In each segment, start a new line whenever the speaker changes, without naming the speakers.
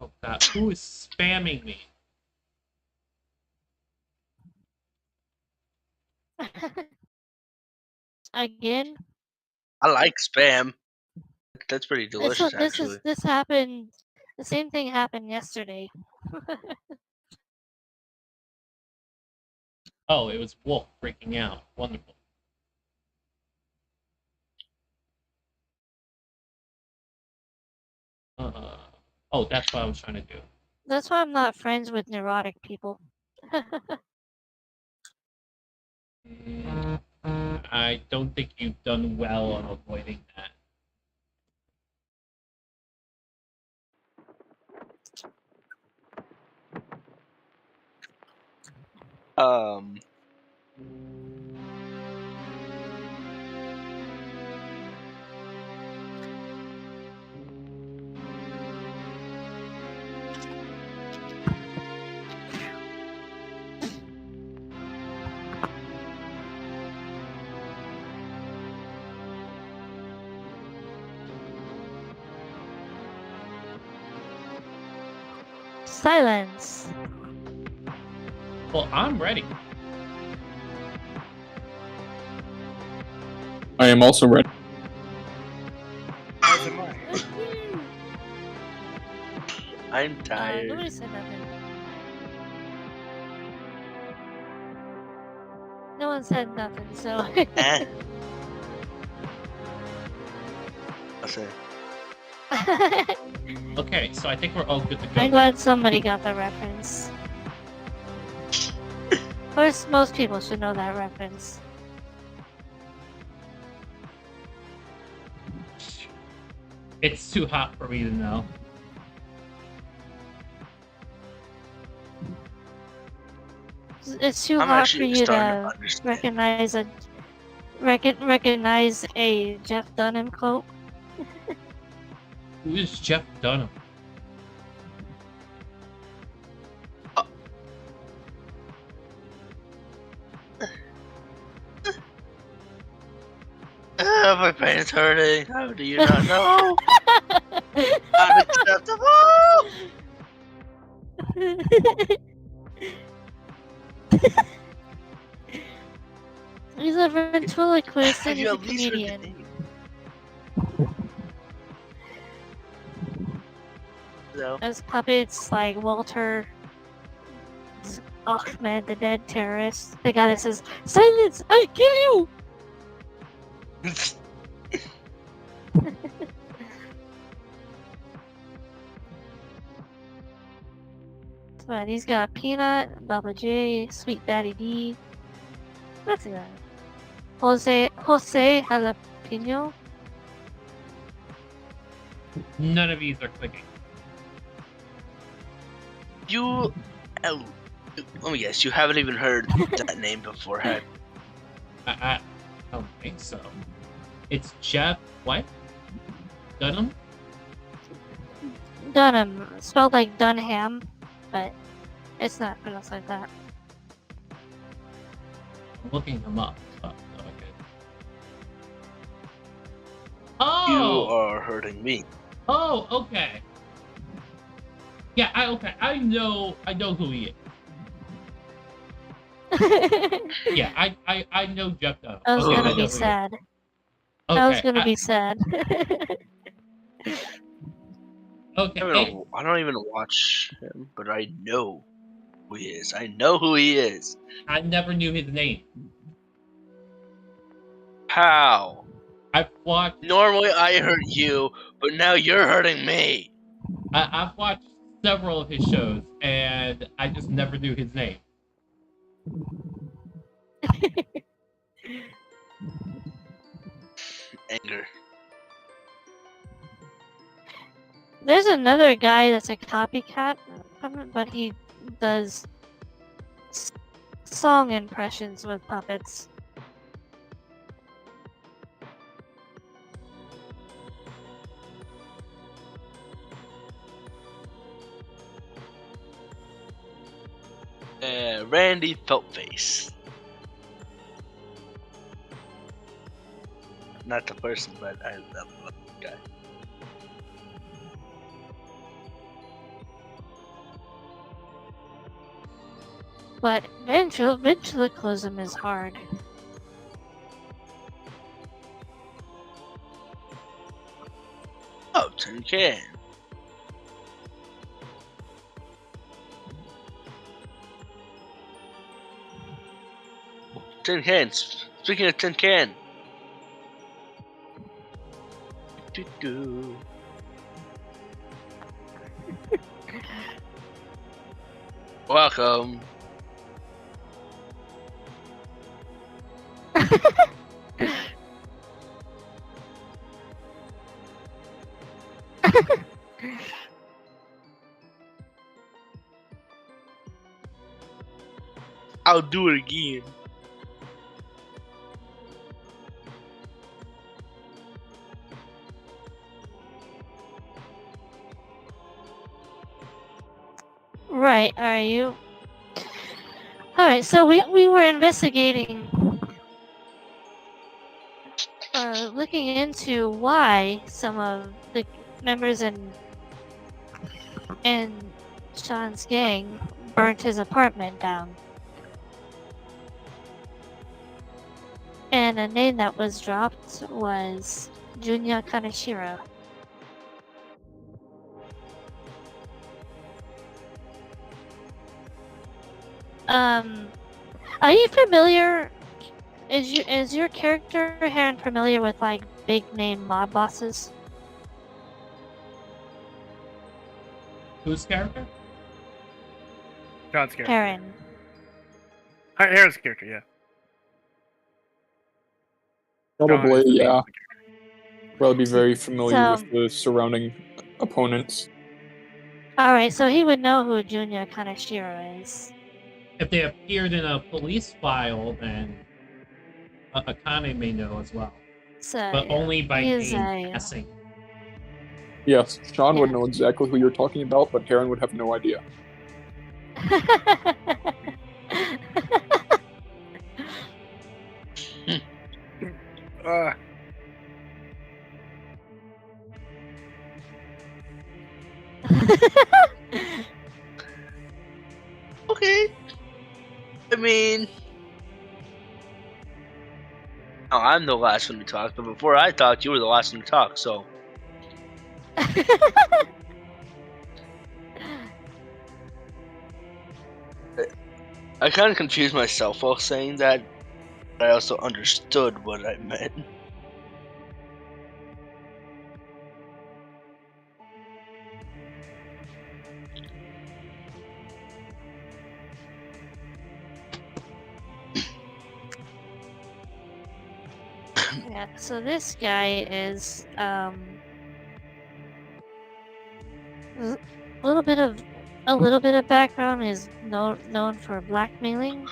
Oh God, who is spamming me?
Again?
I like spam. That's pretty delicious, actually.
This happened. The same thing happened yesterday.
Oh, it was Wolf freaking out. Wonderful. Oh, that's what I was trying to do.
That's why I'm not friends with neurotic people.
I don't think you've done well on avoiding that.
Um.
Silence.
Well, I'm ready.
I am also ready.
As am I. I'm tired.
Nobody said nothing. No one said nothing, so.
I'll say.
Okay, so I think we're all good to go.
I'm glad somebody got the reference. Of course, most people should know that reference.
It's too hot for me to know.
It's too
I'm
hot for
actually
you
starting
to
to understand.
recognize a Jeff Dunham quote.
Who is Jeff Dunham?
My brain's hurting. How do you not know? Unacceptable!
He's a ventriloquist and
Have
he's
you
a
at least heard the
comedian.
name? No.
As puppets like Walter, Ahmed, the dead terrorist, the guy that says, "Silence! I kill you!" But he's got Peanut, Baba J, Sweet Daddy D. What's that? Jose Jalapeno.
None of these are clicking.
You. Oh, let me guess. You haven't even heard that name before, have you?
I don't think so. It's Jeff what? Dunham?
Dunham, spelled like Dunham, but it's not pronounced like that.
I'm looking him up. Oh, okay.
You
Oh!
are hurting me.
Oh, okay. Yeah, I know who he is. Yeah, I know Jeff Dunham.
I was
Okay,
gonna
I know
be
who he is.
sad.
Okay,
I was gonna be sad.
Okay.
I don't even watch him, but I know who he is. I know who he is.
I never knew his name.
How?
I've watched.
Normally I hurt you, but now you're hurting me.
I've watched several of his shows, and I just never knew his name.
Anger.
There's another guy that's a copycat, but he does song impressions with puppets.
Randy Feltface. not the person, but I love the guy.
But ventriloquism is hard.
Oh, tin can. Tin cans. Speaking of tin can. Doo-doo. Welcome. I'll do it again.
Right, are you? Alright, so we were investigating, looking into why some of the members in Sean's gang burnt his apartment down. And a name that was dropped was Junya Kaneshiro. Are you familiar? Is your character Heron familiar with like big name mob bosses?
Whose character?
John's character.
Heron.
Heron's character, yeah.
Probably,
John is the
yeah.
name of the character.
Probably be very familiar
So-
with the surrounding opponents.
Alright, so he would know who Junya Kaneshiro is.
If they appeared in a police file, then Akane may know as well.
So,
But only by
he is
name
a-
guessing.
Yes, Sean would
Yeah.
know exactly who you're talking about, but Heron would have no idea.
Okay. I mean, oh, I'm the last one to talk, but before I talked, you were the last one to talk, so. I kind of confused myself while saying that, but I also understood what I meant.
Yeah, so this guy is a little bit of background, is known for blackmailing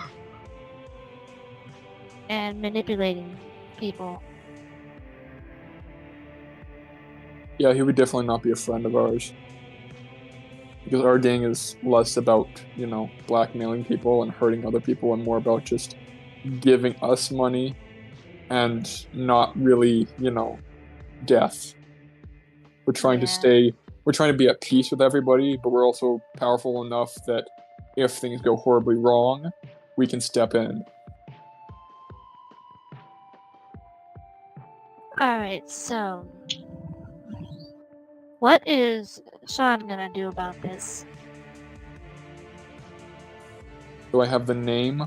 and manipulating people.
Yeah, he would definitely not be a friend of ours. Because our gang is less about, blackmailing people and hurting other people and more about just giving us money and not really, death. We're trying to be at peace with everybody, but we're also powerful enough that if things go horribly wrong, we can step in.
Alright, so what is Sean gonna do about this?
Do I have the name?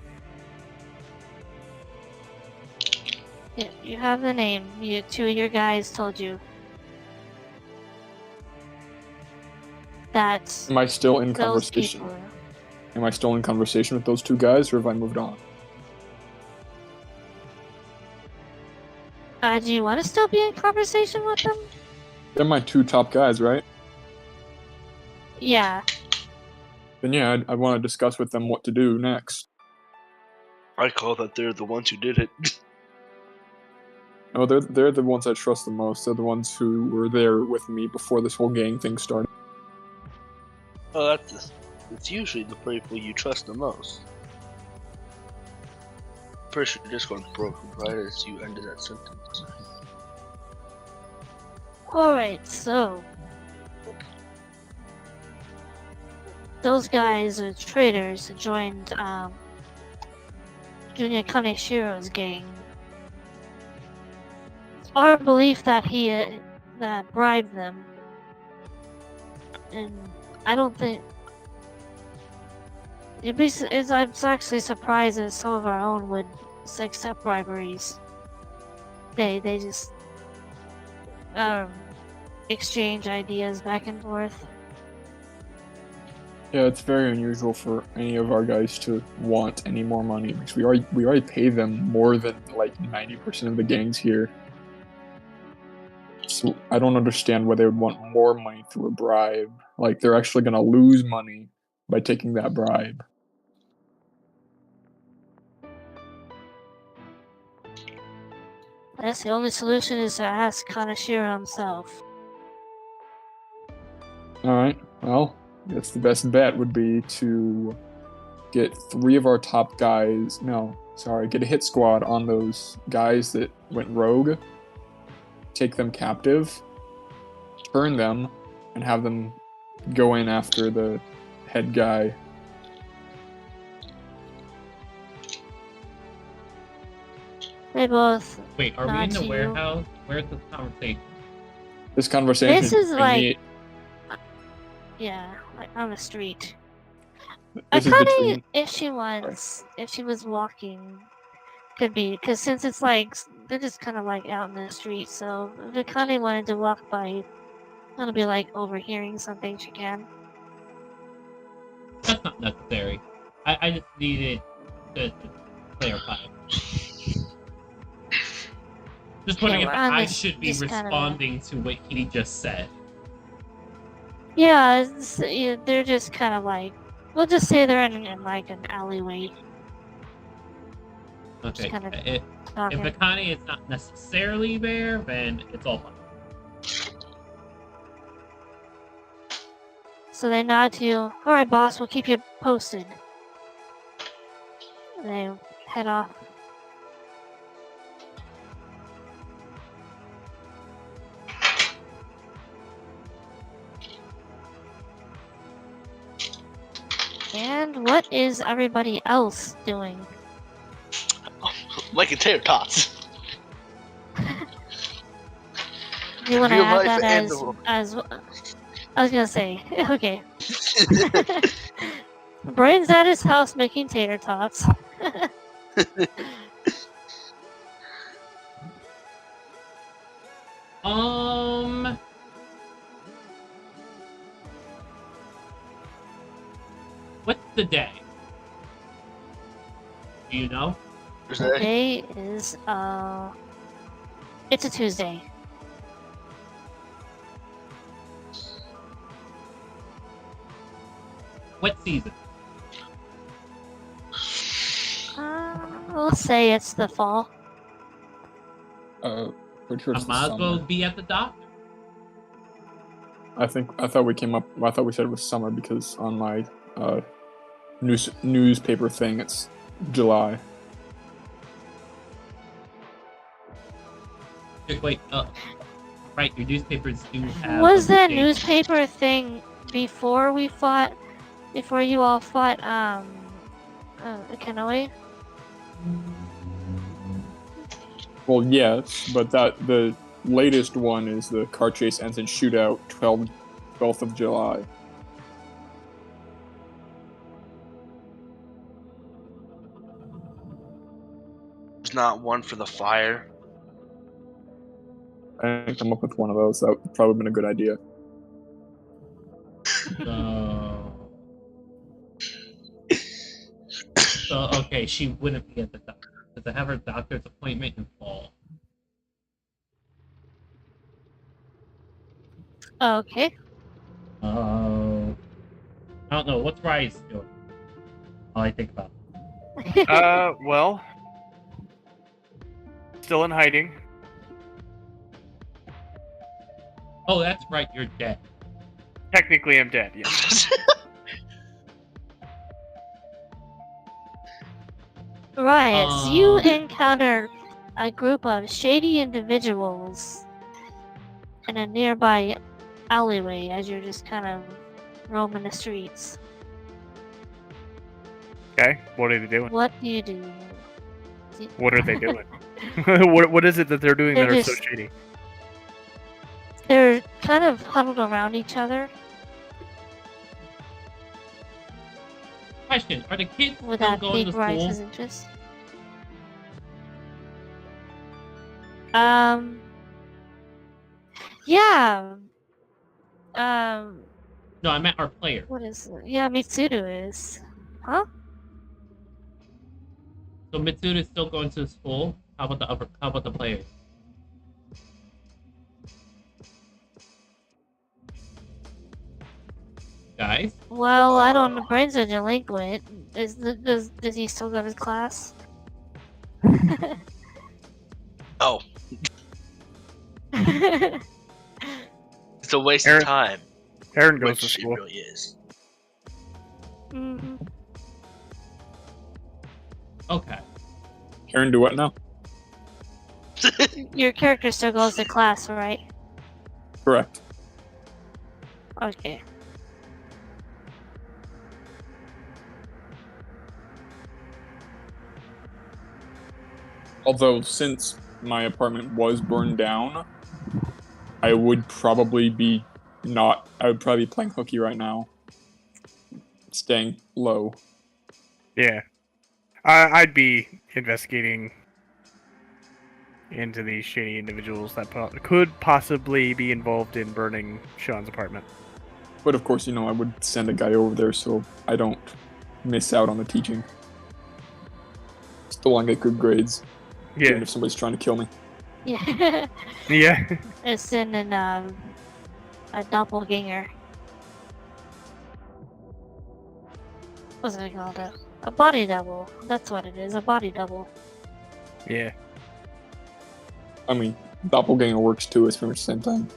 Yeah, you have the name. Two of your guys told you that
Am I still in
those
conversation?
people.
Am I still in conversation with those two guys, or have I moved on?
Do you want to still be in conversation with them?
They're my two top guys, right?
Yeah.
Then yeah, I want to discuss with them what to do next.
I call that they're the ones who did it.
No, they're the ones I trust the most. They're the ones who were there with me before this whole gang thing started.
Oh, it's usually the people you trust the most. First, your Discord broke right as you ended that sentence.
Alright, so those guys are traitors who joined Junior Kaneshiro's gang. It's our belief that he that bribed them, and I don't think I'm actually surprised that some of our own would accept briberies. They just exchange ideas back and forth.
Yeah, it's very unusual for any of our guys to want any more money because we already pay them more than like 90% of the gangs here. So I don't understand why they would want more money through a bribe. Like they're actually gonna lose money by taking that bribe.
I guess the only solution is to ask Kaneshiro himself.
Alright, well, I guess the best bet would be to get 3 of our top guys. No, sorry, get a hit squad on those guys that went rogue, take them captive, turn them, and have them go in after the head guy.
They both.
Wait, are we
Not
in the
you.
warehouse? Where's the conversation?
This conversation
This is
between
like-
me-
Yeah, like on the street.
This is
Akane,
between-
if she was walking, could be, because since it's like, they're just kind of like out in the street, so if Akane wanted to walk by, it'll be like overhearing something she can.
That's not necessary. I just needed to clarify. Just wondering
Yeah,
if
we're on
I
this-
should be
just kinda-
responding to what he just said.
Yeah, they're just kind of like, we'll just say they're in like an alleyway
Okay.
kind of
If
talking.
Akane is not necessarily there, then it's all fine.
So they nod to you. Alright, boss, we'll keep you posted. And they head off. And what is everybody else doing?
Like a tater tots.
Do you want to
Real
add
life
that
and
as I was gonna say, okay. Brian's at his house making tater tots.
What's the day? Do you know?
Today is it's a Tuesday.
What season?
We'll say it's the fall.
Pretty sure
I
it's the
might as well
summer.
be at the doctor.
I thought we said it was summer because on my newspaper thing it's July.
Wait, right, your newspapers do have.
Was
a
that
date.
newspaper thing before we fought? Before you all fought Kanoe?
Well, yes, but the latest one is the car chase ends in shootout 12th of July.
There's not one for the fire.
I didn't come up with one of those. That would probably been a good idea.
So okay, she wouldn't be at the doctor because I have her doctor's appointment in fall.
Okay.
I don't know what's Rise doing. All I think about. it.
Well, still in hiding.
Oh, that's right, you're dead.
Technically, I'm dead. Yes.
Right, you encounter a group of shady individuals in a nearby alleyway as you're just kind of roaming the streets.
Okay, what are they doing?
What do you do?
What are they doing? What is it that they're doing
They're
that are so
just-
shady?
They're kind of huddled around each other
Question: are the kids
with
still
that
going to
big
school?
rises interest. Yeah.
No, I meant our player.
What is it? Yeah, Mitsudo is. Huh?
So Mitsuda is still going to school. How about the player? Guys,
Well, I don't know. Brain's a delinquent. Does he still go to class?
Oh,
Mhm.
it's a waste
Aaron-
of time.
Aaron goes to
Which it
school.
really is.
okay.
Aaron, do what now?
Your character still goes to class, right?
Correct.
Okay.
Although, since my apartment was burned down, I would probably be not. I would probably be playing hooky right now, staying low.
Yeah. I'd be investigating into these shady individuals that could possibly be involved in burning Sean's apartment.
But of course, I would send a guy over there so I don't miss out on the teaching. Still want to get good grades, even
Yeah.
if somebody's trying to kill me.
Yeah.
Yeah.
It's in a doppelganger. What's it called? A body double. That's what it is. A body double.
Yeah.
I mean, doppelganger works too. It's pretty much the same thing.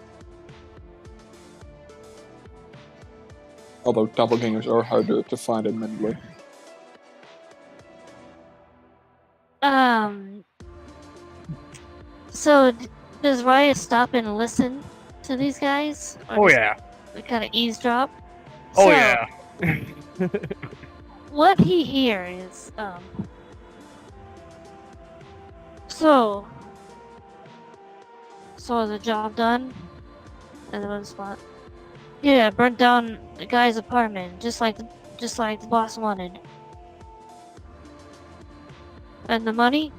Although doppelgangers are harder to find, admittedly.
So does Riot stop and listen to these guys?
Oh yeah.
Kind of eavesdrop.
Oh
So,
yeah.
What he hears, So is the job done? And the spot. Yeah, burnt down the guy's apartment, just like the boss wanted. And the money?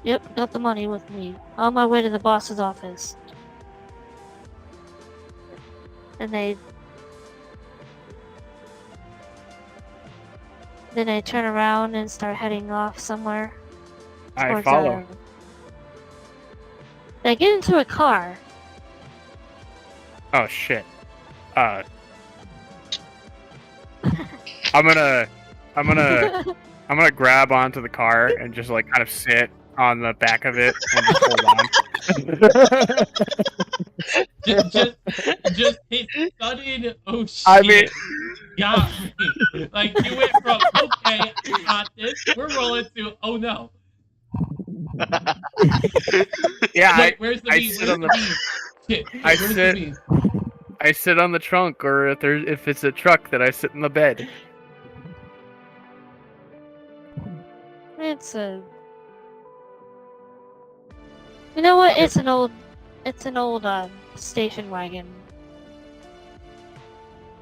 Yep, got the money with me. On my way to the boss's office. And then they turn around and start heading off somewhere.
I
towards,
follow.
They get into a car.
Oh shit. I'm gonna grab onto the car and just like kind of sit on the back of it and just hold on.
just his sudden oh shit.
I mean-
got me. Like you went from okay, I got this, we're rolling to oh no.
Yeah,
Look, where's the
I
beam?
sit
Where's
on
the
the-
beam? Shit,
I
where's
sit-
the beam?
I sit on the trunk, or if it's a truck, then I sit in the bed.
It's a. You know what? It's an old station wagon.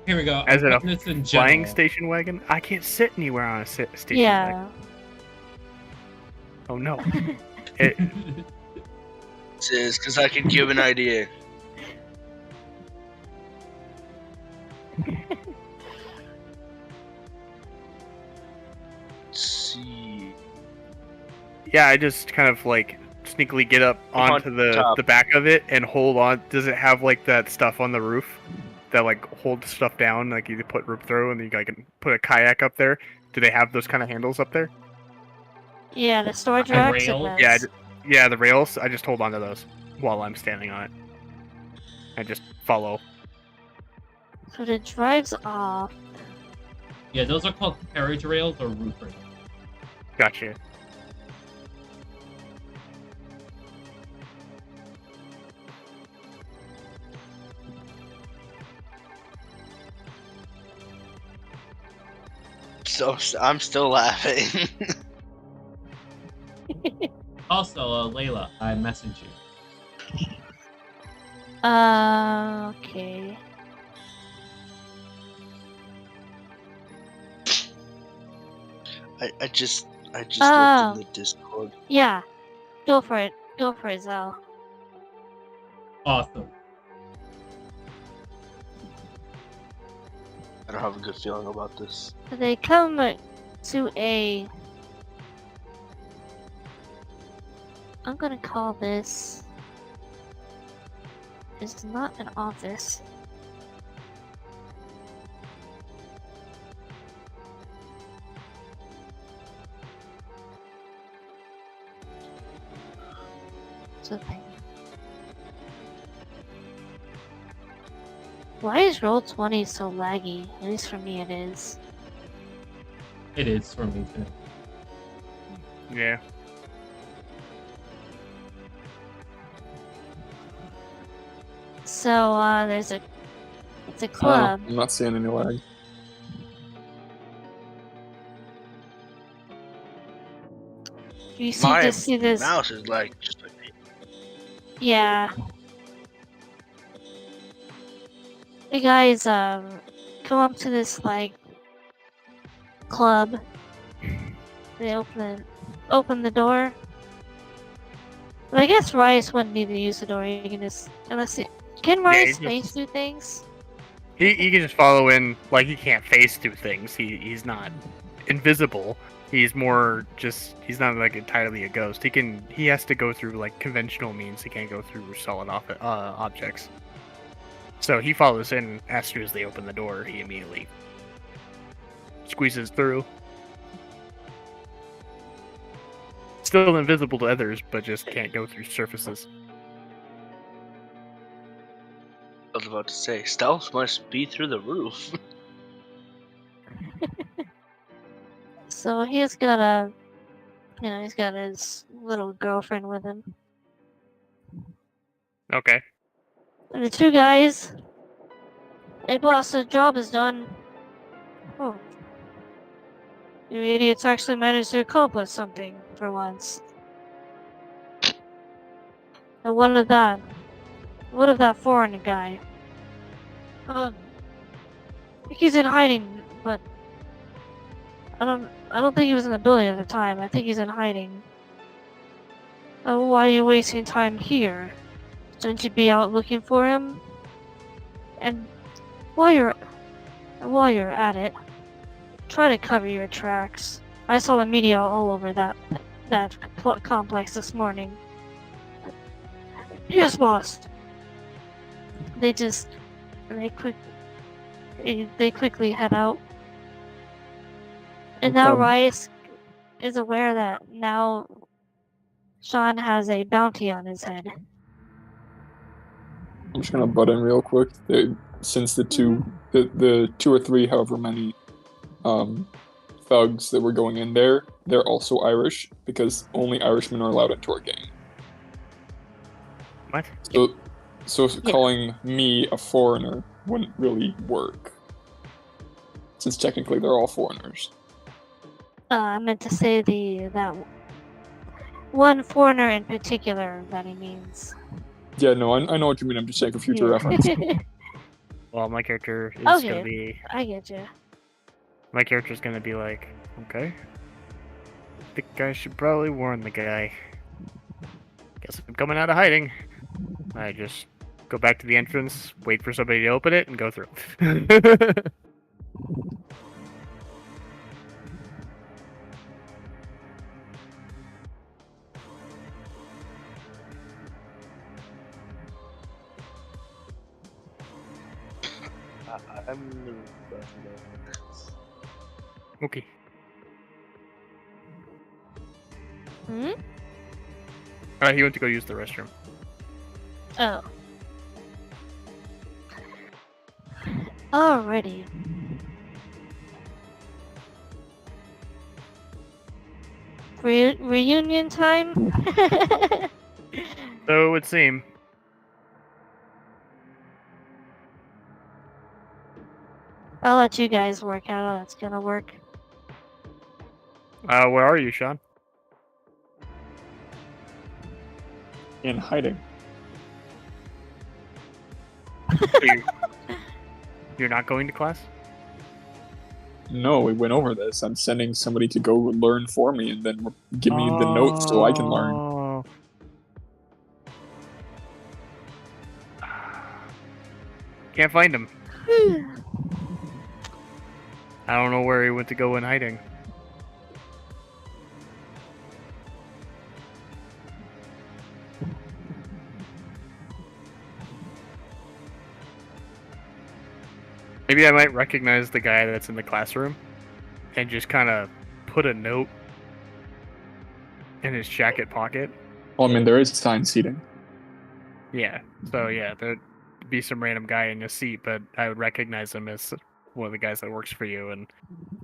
Here we go.
As
I'm
in a
putting this in
Flying
general.
station wagon? I can't sit anywhere on a station wagon.
Yeah.
Oh no. It,
This is because I can give an idea. Let's see.
yeah, I just kind of like sneakily get up
On
onto the
top.
back of it and hold on. Does it have like that stuff on the roof that like holds stuff down? Like you can put rope through and you can put a kayak up there. Do they have those kind of handles up there?
Yeah, the storage
A
racks.
rail?
It
Yeah,
does.
Yeah, the rails. I just hold onto those while I'm standing on it. I just follow.
So it drives off.
Yeah, those are called carriage rails or roof rails.
Gotcha.
I'm still laughing.
Also, Layla, I messaged you.
Okay.
I just looked
Oh.
in the Discord.
Yeah. Go for it. Go for it, Zal.
Awesome.
I don't have a good feeling about this.
They come to a... I'm gonna call this... It's not an office. It's a thing. Why is Roll20 so laggy? At least for me it is.
It is for me too.
Yeah.
So, it's a club.
I'm not seeing any lag.
You see,
My
just see this.
mouse is like just like
Yeah. The guys come up to this like club. They open the door. But I guess Rice wouldn't need to use the door. You can just can Rice
he
face
just-
do things?
He can just follow in, like, he can't face through things. He's not invisible. He's more just, he's not like entirely a ghost. He has to go through like conventional means. He can't go through solid objects. So he follows in as soon as they open the door. He immediately squeezes through. Still invisible to others, but just can't go through surfaces.
I was about to say, stealth must be through the roof.
So he's got his little girlfriend with him.
Okay.
And the two guys, hey boss, the job is done. Oh. You idiots actually managed to accomplish something for once. And what of that? What of that foreigner guy? I think he's in hiding, but I don't think he was in the building at the time. I think he's in hiding. Oh, why are you wasting time here? Shouldn't you be out looking for him? And while you're at it, try to cover your tracks. I saw the media all over that complex this morning. Yes, boss. They quickly head out. And now Rice is aware that now Sean has a bounty on his head.
I'm just gonna butt in real quick. Since the two or three, however many, thugs that were going in there, they're also Irish because only Irishmen are allowed into our gang.
What?
So calling me a foreigner wouldn't really work, since technically they're all foreigners.
I meant to say that one foreigner in particular that he means.
Yeah, no, I know what you mean. I'm just saying for future reference.
Well, my character is
Okay.
gonna be.
I get you.
My character's gonna be like, okay. I think I should probably warn the guy. Guess I'm coming out of hiding. I just go back to the entrance, wait for somebody to open it, and go through.
I'm
Okay.
Hmm?
He went to go use the restroom.
Oh. Alrighty. Reunion time?
So it would seem.
I'll let you guys work out how that's gonna work.
Where are you, Sean?
In hiding.
You- You're not going to class?
No, we went over this. I'm sending somebody to go learn for me and then give me the notes so I can learn.
Oh. Can't find him. I don't know where he went to go in hiding. Maybe I might recognize the guy that's in the classroom and just kind of put a note in his jacket pocket.
Well, I mean, there is assigned seating.
Yeah, so yeah, there'd be some random guy in his seat, but I would recognize him as one of the guys that works for you, and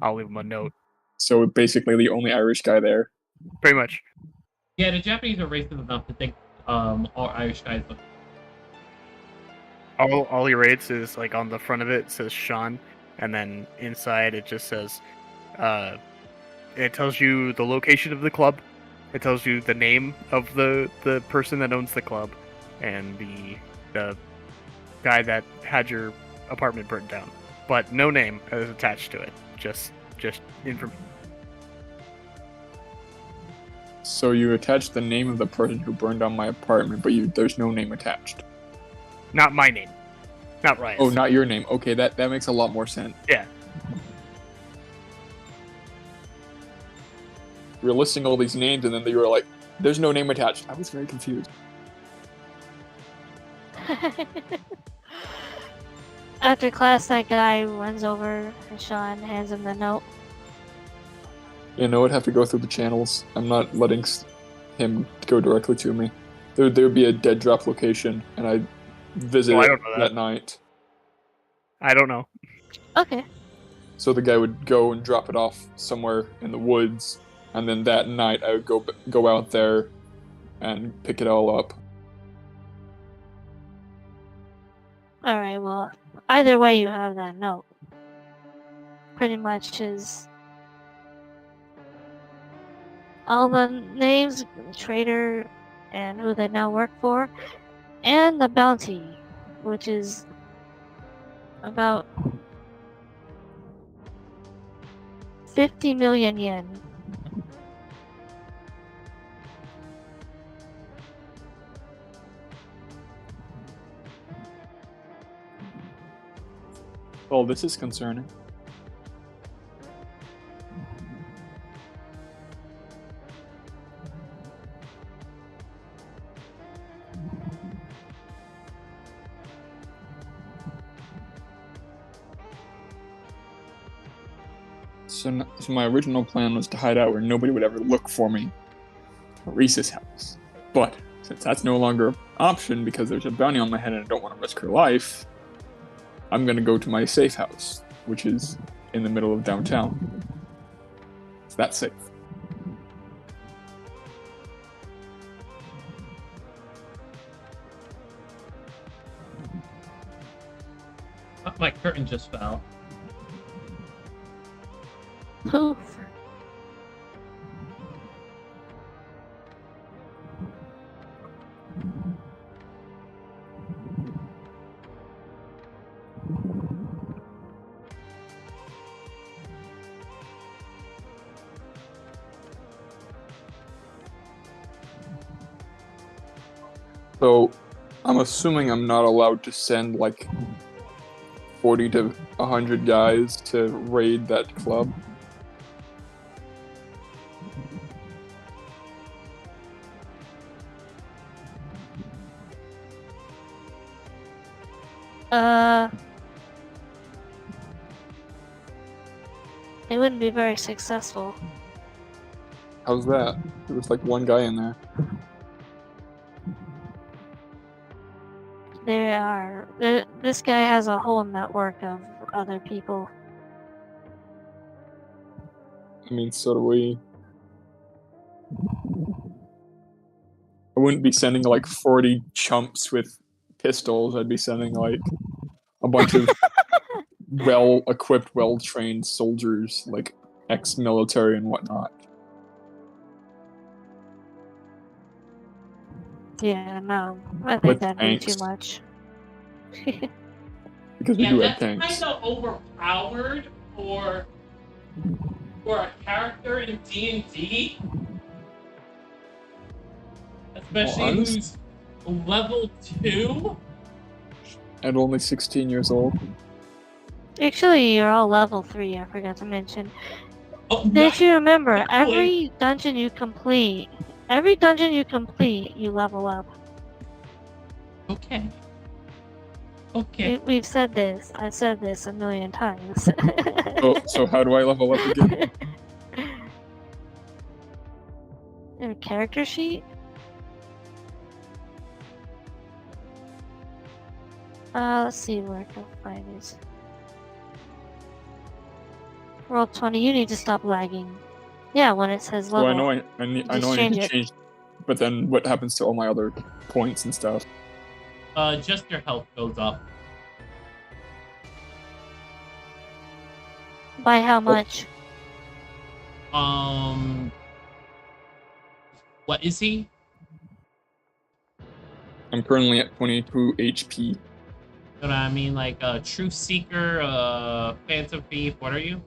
I'll leave him a note.
So basically, the only Irish guy there.
Pretty much.
Yeah, the Japanese are racist enough to think all Irish guys look.
All he rates is like on the front of it says Sean, and then inside it just says, it tells you the location of the club, it tells you the name of the person that owns the club, and the guy that had your apartment burnt down, but no name is attached to it. Just information.
So you attached the name of the person who burned down my apartment, but there's no name attached.
Not my name. Not Ryan's.
Oh, not your name. Okay, that makes a lot more sense.
Yeah.
You were listing all these names, and then you were like, "There's no name attached." I was very confused.
After class, that guy runs over and Sean hands him the note.
You know, I'd have to go through the channels. I'm not letting him go directly to me. There'd be a dead drop location, and I'd visit
Oh, I
it
don't know
that night.
I don't know.
Okay.
So the guy would go and drop it off somewhere in the woods, and then that night I would go out there and pick it all up.
Alright, well, either way, you have that note. Pretty much is all the names, trader, and who they now work for, and the bounty, which is about 50 million yen.
Oh, this is concerning. So my original plan was to hide out where nobody would ever look for me. Teresa's house. But since that's no longer an option because there's a bounty on my head and I don't want to risk her life, I'm going to go to my safe house, which is in the middle of downtown. It's that safe.
My curtain just fell.
Poof.
So I'm assuming I'm not allowed to send like 40 to 100 guys to raid that club.
It wouldn't be very successful.
How's that? There was like one guy in there.
This guy has a whole network of other people.
I mean, so do we. I wouldn't be sending like 40 chumps with pistols. I'd be sending like a bunch of well-equipped, well-trained soldiers, like ex-military and whatnot.
Yeah, no. I think
With
that'd be too
tanks.
much.
Because we
Yeah,
do have
that's
tanks.
kind of overpowered for a character in D&D, especially
honest-
who's level 2.
And only 16 years old.
Actually, you're all level 3, I forgot to mention.
Oh,
Did you remember,
not
every dungeon you complete, you level up.
Okay. Okay.
We've said this. I've said this a million times.
So how do I level up again?
In a character sheet? Let's see where I can find it. Roll 20, you need to stop lagging. Yeah, when it says
So
level.
I know I need
change
to
it.
change. But then what happens to all my other points and stuff?
Just your health goes up.
By how much?
What is he?
I'm currently at 22 HP.
But I mean, like Truth Seeker, Phantom Thief. What are you?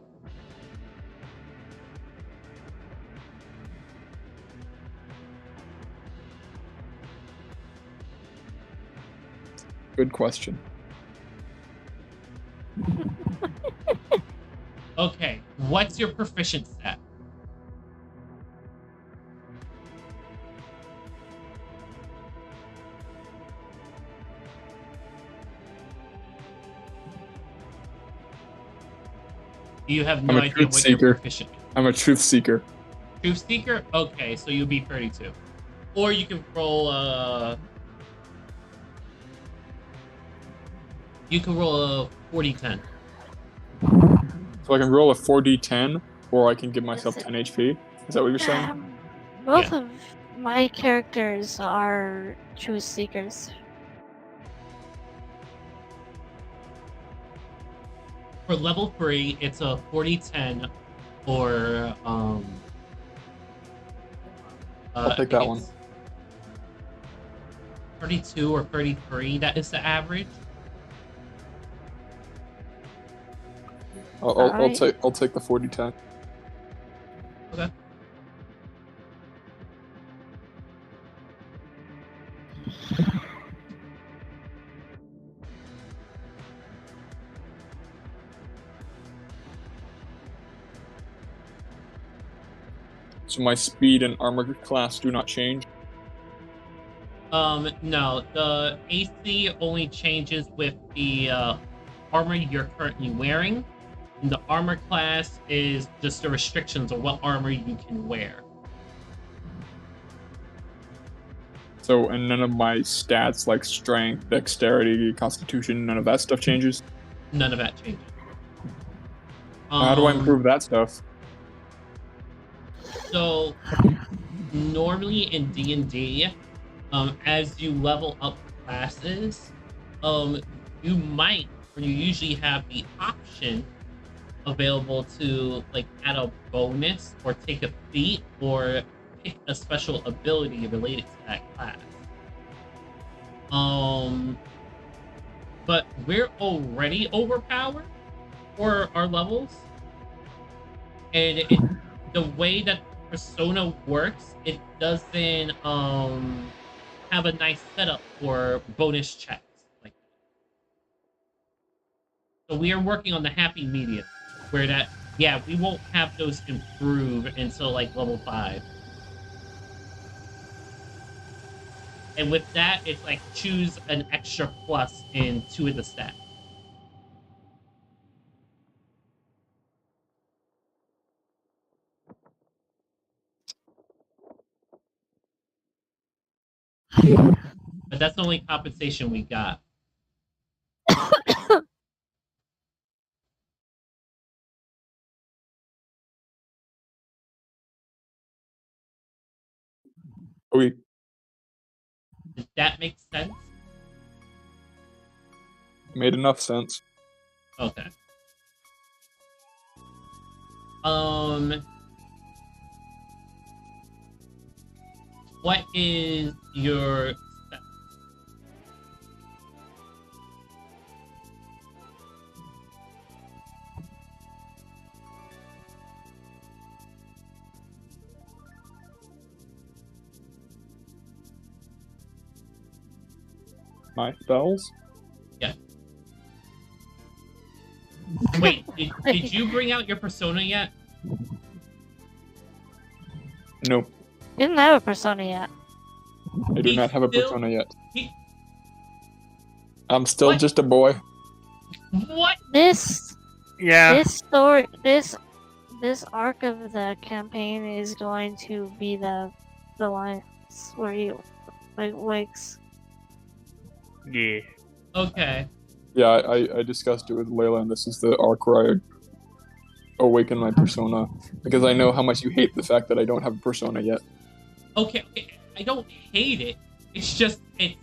Good question.
Okay, what's your proficient stat? You have no
I'm a
idea
truth
what
seeker.
you're proficient in.
I'm a truth seeker.
Truth Seeker? Okay, so you'll be 32. Or you can roll you can roll a 40-10.
So I can roll a 4d10, or I can give myself 10 HP. Is that what you're saying?
Both of my characters are truth seekers.
For level 3, it's a 40-10 or
I'll take that one.
32 or 33, that is the average.
I'll take the 40-10.
Okay.
So my speed and armor class do not change.
No, the AC only changes with the armor you're currently wearing. And the armor class is just the restrictions of what armor you can wear.
So, and none of my stats like strength, dexterity, constitution, none of that stuff changes.
None of that changes.
How do I improve that stuff?
So, normally in D&D, as you level up classes, you might, or you usually have the option available to like add a bonus or take a feat or pick a special ability related to that class. But we're already overpowered for our levels, and the way that Persona works, it doesn't have a nice setup for bonus checks like that. So we are working on the happy medium, where that we won't have those improve until like level 5. And with that, it's like choose an extra plus in 2 of the stats. But that's the only compensation we got.
Okay.
Does that make sense?
Made enough sense.
Okay. What is your spell?
My spells?
Wait, did you bring out your persona yet?
Nope.
Didn't have a persona yet.
I do
He's
not have a
still-
persona yet.
he-
I'm still
What?
just a boy.
What?
This
Yeah.
this story this arc of the campaign is going to be the one where you like wakes.
Yeah.
Okay.
Yeah, I discussed it with Layla, and this is the arc where I awaken my persona. Because I know how much you hate the fact that I don't have a persona yet.
Okay. I don't hate it. It's just I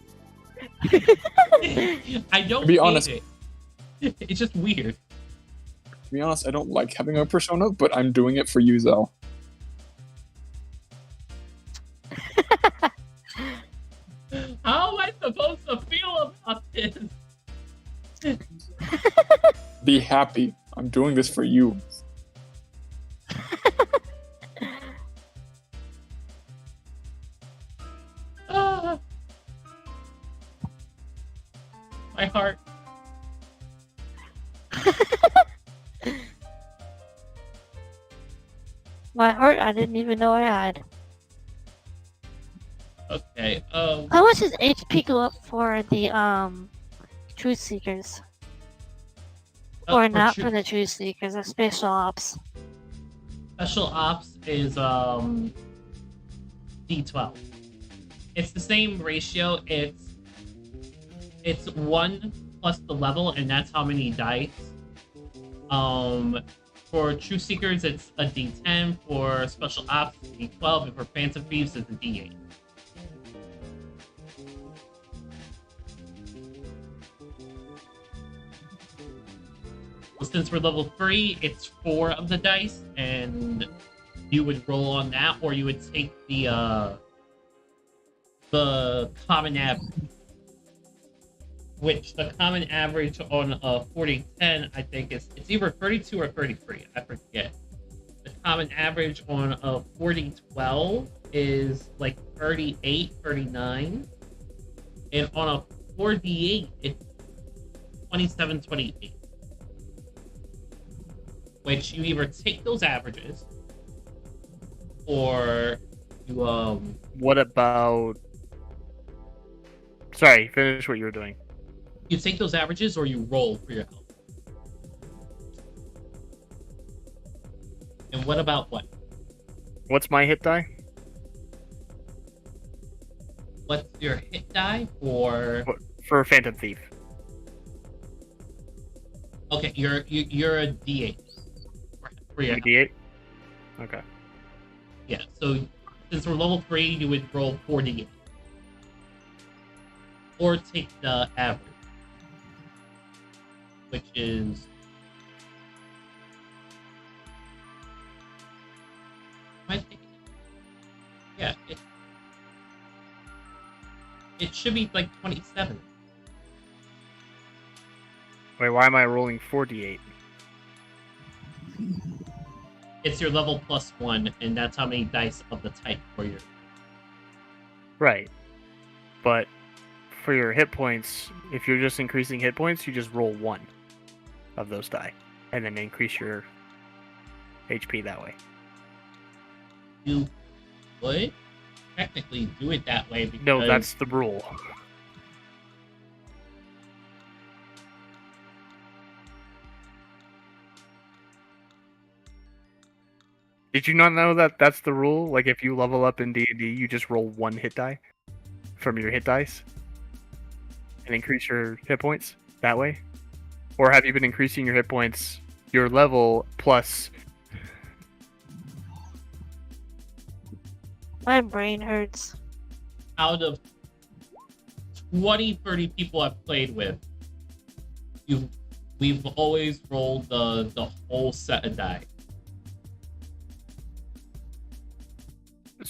don't
To be
hate
honest-
it. It's just weird.
To be honest, I don't like having a persona, but I'm doing it for you, Zell.
How am I supposed to feel about this?
Be happy. I'm doing this for you.
Ah. My heart.
My heart, I didn't even know I had.
Okay.
How much does HP go up for the Truth Seekers? Or
for
not
tru-
for the Truth Seekers, the Special Ops.
Special Ops is D12. It's the same ratio. It's 1 plus the level, and that's how many dice. For True Seekers, it's a D10. For Special Ops, it's D12, and for Phantom Thieves, it's a D8. Well, since we're level 3, it's 4 of the dice, and you would roll on that, or you would take the common average. Which the common average on a 40-10, I think it's either 32 or 33. I forget. The common average on a 40-12 is like 38, 39. And on a 4d8, it's 27, 28. Which you either take those averages, or you
What about? Sorry, finish what you were doing.
you take those averages, or you roll for your health. And what about what?
What's my hit die?
What's your hit die for?
For Phantom Thief.
Okay, you're a D8 for your health.
D8. Okay.
Yeah. So since we're level 3, you would roll 4d8, or take the average, which is. Am I taking it? Yeah. It should be like 27.
Wait, why am I rolling 4d8?
It's your level +1, and that's how many dice of the type for your.
Right. But for your hit points, if you're just increasing hit points, you just roll 1 of those die, and then increase your HP that way.
You would technically do it that way because
No, that's the rule. Did you not know that that's the rule? Like, if you level up in D&D, you just roll 1 hit die from your hit dice and increase your hit points that way? Or have you been increasing your hit points, your level plus?
My brain hurts.
out of 20, 30 people I've played with, we've always rolled the whole set of die.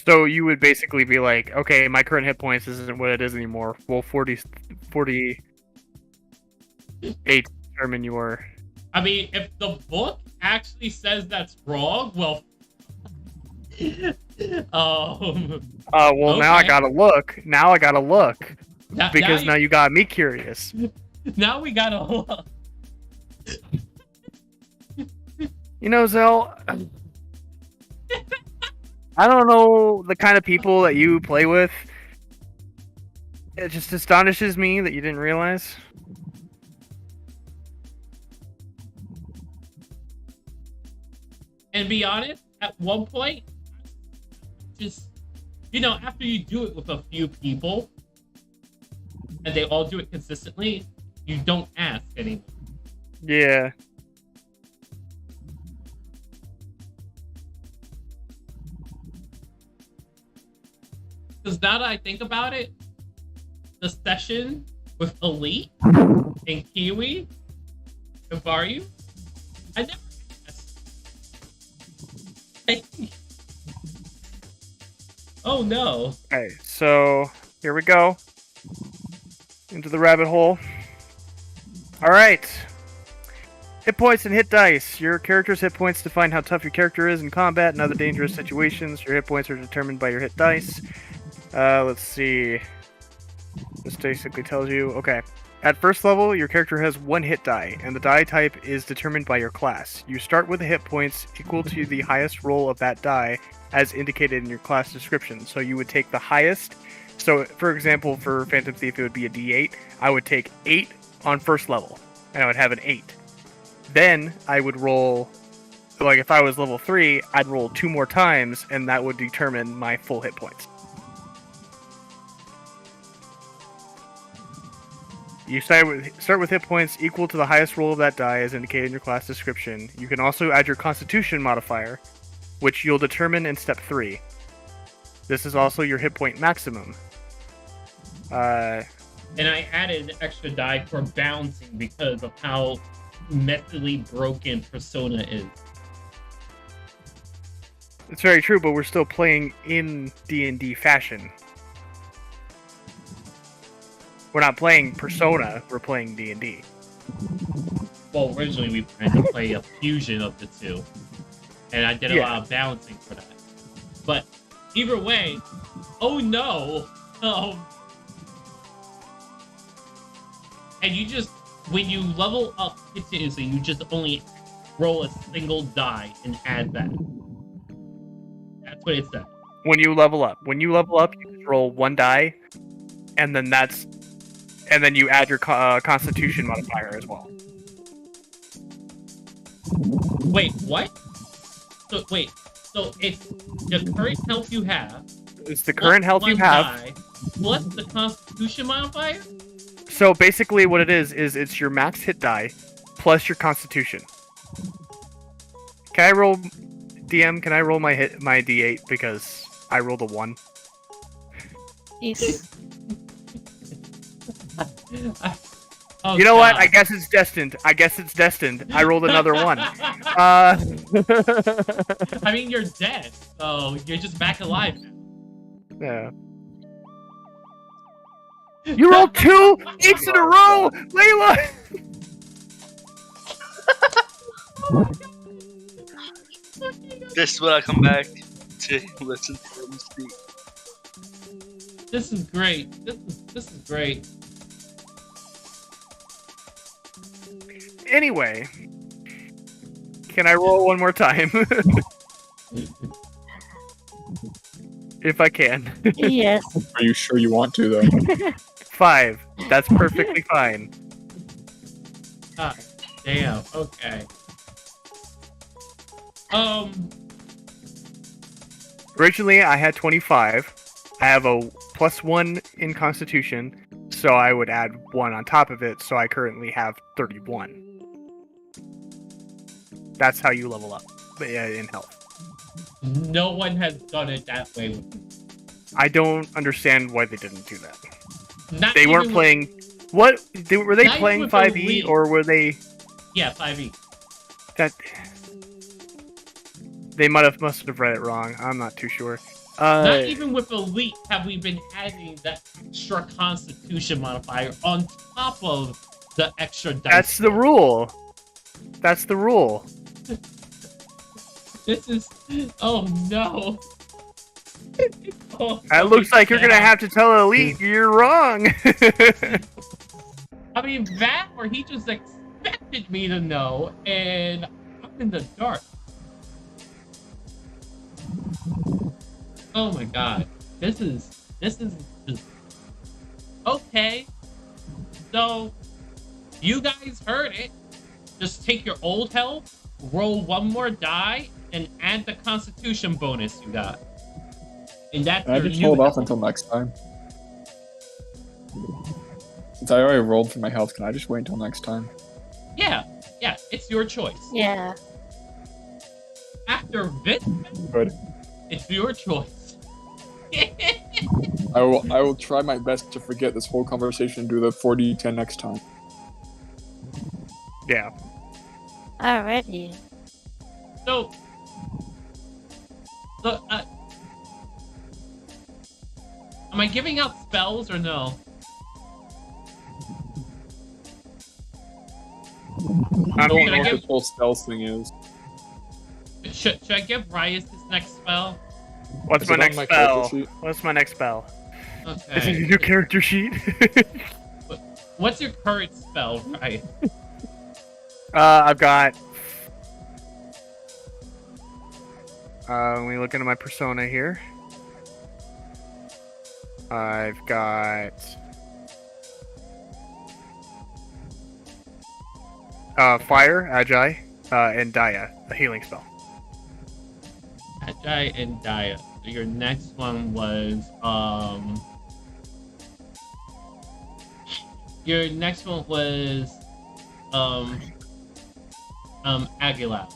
So you would basically be like, okay, my current hit points isn't what it is anymore. Well, 48 determine your...
I mean, if the book actually says that's wrong, well,
well, now I
okay.
gotta look. Now I gotta look. Because
now
now you got me curious.
Now we gotta look.
You know, Zell, I don't know the kind of people that you play with. It just astonishes me that you didn't realize.
And be honest, at one point, just, you know, after you do it with a few people, and they all do it consistently, you don't ask anymore.
Yeah.
Because now that I think about it, the session with Elite and Kiwi and Varu, I never asked. Oh no.
Okay, so here we go. Into the rabbit hole. Alright. Hit points and hit dice. Your character's hit points define how tough your character is in combat and other dangerous situations. Your hit points are determined by your hit dice. Let's see. This basically tells you, okay. At first level, your character has 1 hit die, and the die type is determined by your class. You start with the hit points equal to the highest roll of that die, as indicated in your class description. So you would take the highest. So, for example, for Phantom Thief, it would be a D8. I would take 8 on first level, and I would have an 8. Then I would roll, like if I was level 3, I'd roll 2 more times, and that would determine my full hit points. You start with hit points equal to the highest roll of that die as indicated in your class description. You can also add your Constitution modifier, which you'll determine in step 3. This is also your hit point maximum.
And I added an extra die for bouncing because of how mentally broken Persona is.
It's very true, but we're still playing in D&D fashion. We're not playing Persona, we're playing D&D.
Well, originally we planned to play a fusion of the two. And I did a lot of balancing for that. But either way, oh no! And you just, when you level up continuously, you just only roll a single die and add that. That's what it said.
When you level up, you just roll 1 die, and then you add your Constitution modifier as well.
Wait, what? So it's the current health you have.
It's the current health you have.
Plus the Constitution modifier?
So basically what it is it's your max hit die plus your Constitution. Can I roll... DM, can I roll my D8 because I rolled a 1?
Yes.
Oh,
you know what?
God.
I guess it's destined. I rolled another 1.
I mean, you're dead, so you're just back alive now.
Yeah. You rolled 2 8s in a row, Layla.
This is when I come back to listen to them speak.
This is great. This is great.
Anyway, can I roll one more time? If I can.
Yes.
Are you sure you want to, though?
5. That's perfectly fine.
Ah, damn. Okay.
Originally, I had 25. I have a +1 in Constitution, so I would add 1 on top of it, so I currently have 31. That's how you level up in health.
No one has done it that way.
I don't understand why they didn't do that.
Not
They weren't
even
playing... What? Were they
Not
playing
even with
5e,
Elite.
or were they...
Yeah, 5e.
That... They must have read it wrong. I'm not too sure.
Not even with Elite have we been adding that extra Constitution modifier on top of the extra dice.
That's the rule. That's the rule.
This is... Oh, no. Oh,
It looks like you're gonna have to tell Elite you're wrong.
I mean, that or he just expected me to know, and I'm in the dark. Oh my god. This is just... Okay. So, you guys heard it. Just take your old health, roll one more die, and add the Constitution bonus you got. And that's
Can I
your
just
new
hold off
health.
until next time? Since I already rolled for my health, can I just wait until next time?
Yeah, it's your choice.
Yeah.
After this,
Good.
it's your choice.
I will try my best to forget this whole conversation and do the 4d10 next time.
Yeah.
Alrighty.
So, am I giving out spells or no?
I
I don't
mean,
know
I
what
give-
this whole spells thing is.
Should I give Rias his next spell?
what's
Is
my
it on
next
my
spell?
character sheet?
What's my next spell? Is it
Okay.
your new character sheet?
What's your current spell, Rias?
I've got. Let me look into my persona here. I've got. Fire, Agi, and Dia, a healing spell.
Agi and Dia. Your next one was Your next one was Aguilar.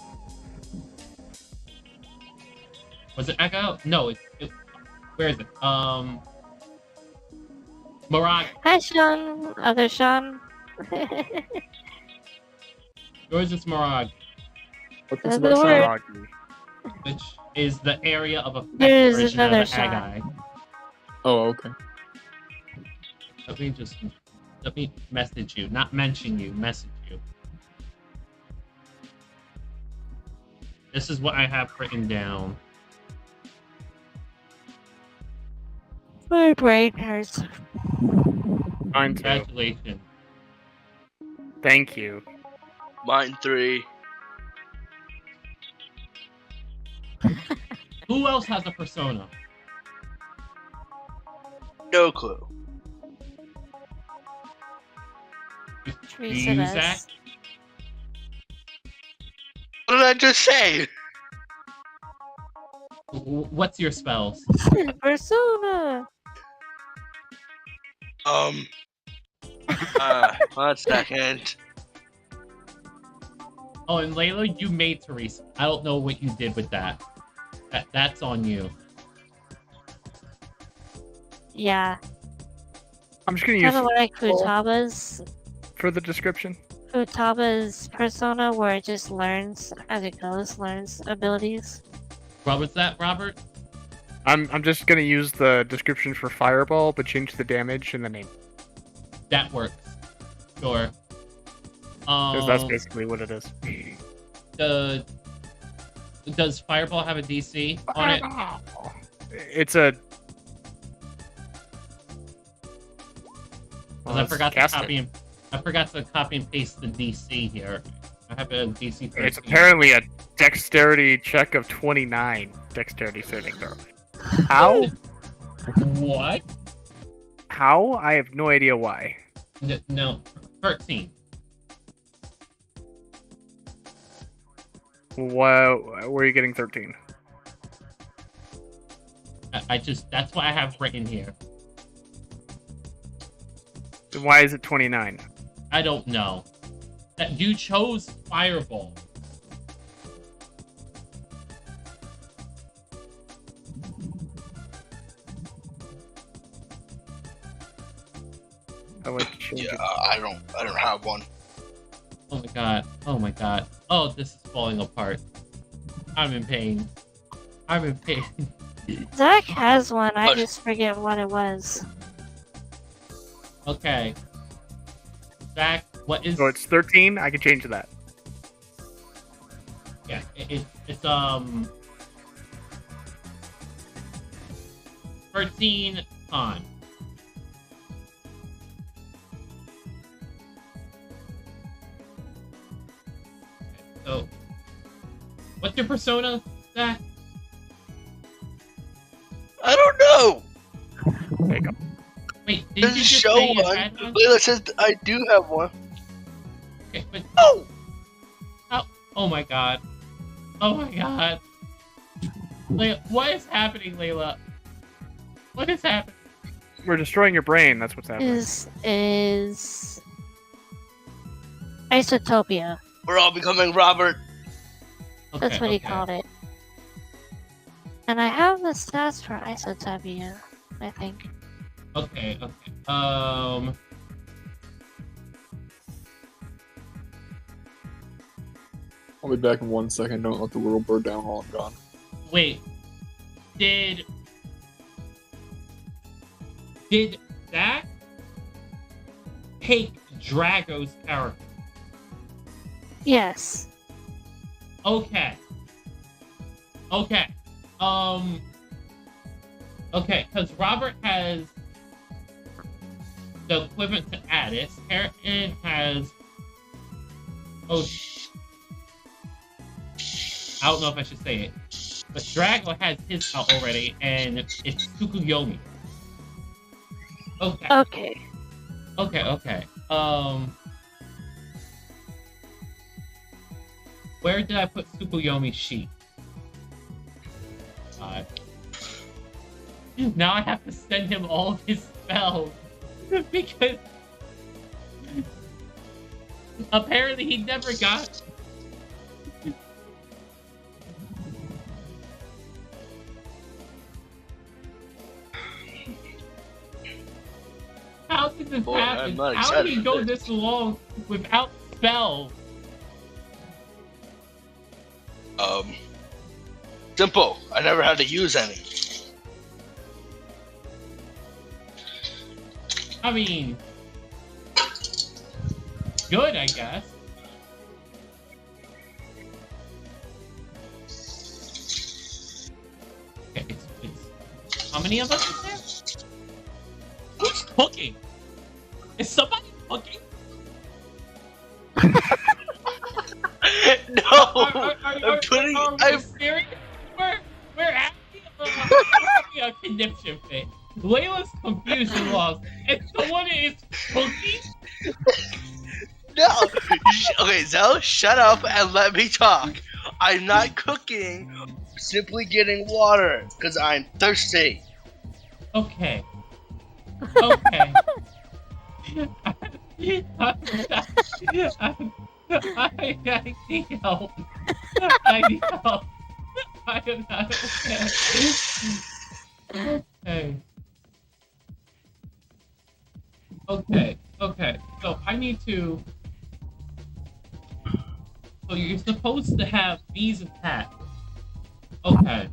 Was it Aguilar? No, where is it? Marag.
Hi, Sean. Other Sean.
Yours is Marag,
What's this
Another
about
word.
Sean?
Froggy.
which is the area of effect
There's
version
another
of the
Sean.
Agi.
Oh, okay.
Let me message you, not mention you, message you. This is what I have written down.
My brain hurts.
Mine too.
Congratulations.
Thank you.
Mine 3.
Who else has a persona?
No clue.
Teresa
Zach?
does.
What did I just say?
What's your spells?
Persona.
1 second.
Oh, and Layla, you made Teresa. I don't know what you did with that. That's on you.
Yeah.
I'm just gonna
Kind
use
of like Futaba's
for the description.
persona, where it just learns as it goes, learns abilities.
What was that, Robert?
I'm just gonna use the description for Fireball, but change the damage and the name.
That works. Sure.
Because that's basically what it is.
Does Fireball have a DC on it?
It's a.
'Cause I forgot to copy and paste the DC here. I have a DC 13.
It's apparently a dexterity check of 29. Dexterity saving throw. How?
What?
How? I have no idea why.
No, 13.
Where are you getting 13?
That's what I have written here.
Then why is it 29?
I don't know. That you chose Fireball.
I like to change
Yeah,
it.
I don't have one.
Oh my god. Oh my god. Oh, this is falling apart. I'm in pain. I'm in pain.
Zach has one. I
Oh.
just forget what it was.
Okay. Zach, what is?
So it's 13. I can change that.
Yeah, it's 13 on. So, what's your persona, Zach?
I don't know.
There you go.
Wait, did
Does
you
it
just
show
say you
one?
had one?
Layla says I do have one.
Okay, but
Oh!
oh my god. Oh my god. Layla, what is happening, Layla? What is happening?
We're destroying your brain. That's what's happening.
Is Isotopia.
We're all becoming Robert.
Okay,
That's what he
okay.
called it. And I have the stats for Isotopia, I think.
Okay, okay.
I'll be back in 1 second. Don't let the world burn down while I'm gone.
Wait. Did Zach take Drago's character?
Yes.
Okay. Okay. Okay, because Robert has the equivalent to Addis. Aaron has. Oh. I don't know if I should say it. But Drago has his out already, and it's Tsukuyomi. Okay.
Okay.
Okay. Where did I put Tsukuyomi's sheet? Now I have to send him all of his spells because apparently he never got. How did this
Boy,
happen?
I'm not
How did
excited
he
for
go
this.
this long without spells?
Simple. I never had to use any.
I mean, good, I guess. Okay, it's how many of us is there? Who's cooking? Is somebody cooking?
No! I'm putting.
Are we
I'm.
serious? We're having a conniption fit. Layla's confused and lost, and someone is cooking?
No! Okay, Zell, shut up and let me talk. I'm not cooking, simply getting water, because I'm thirsty.
Okay. Okay. I need help. I need help. I am not okay. Okay. So I need to. So you're supposed to have these attached. Okay.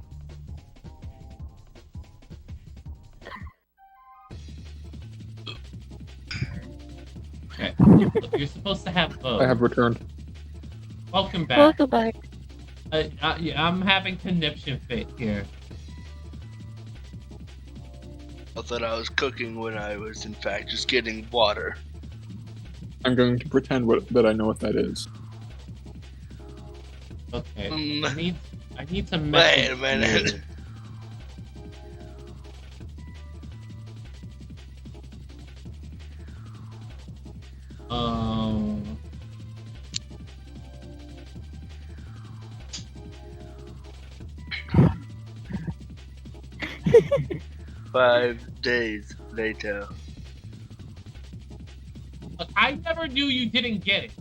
Okay. You're supposed to have those.
I have returned.
Welcome back.
Welcome back.
Yeah, I'm having conniption fit here.
I thought I was cooking when I was, in fact, just getting water.
I'm going to pretend that I know what that is.
Okay.
Mm.
I need to
Wait
message
a minute.
you. Um.
5 days later.
Look, I never knew you didn't get it.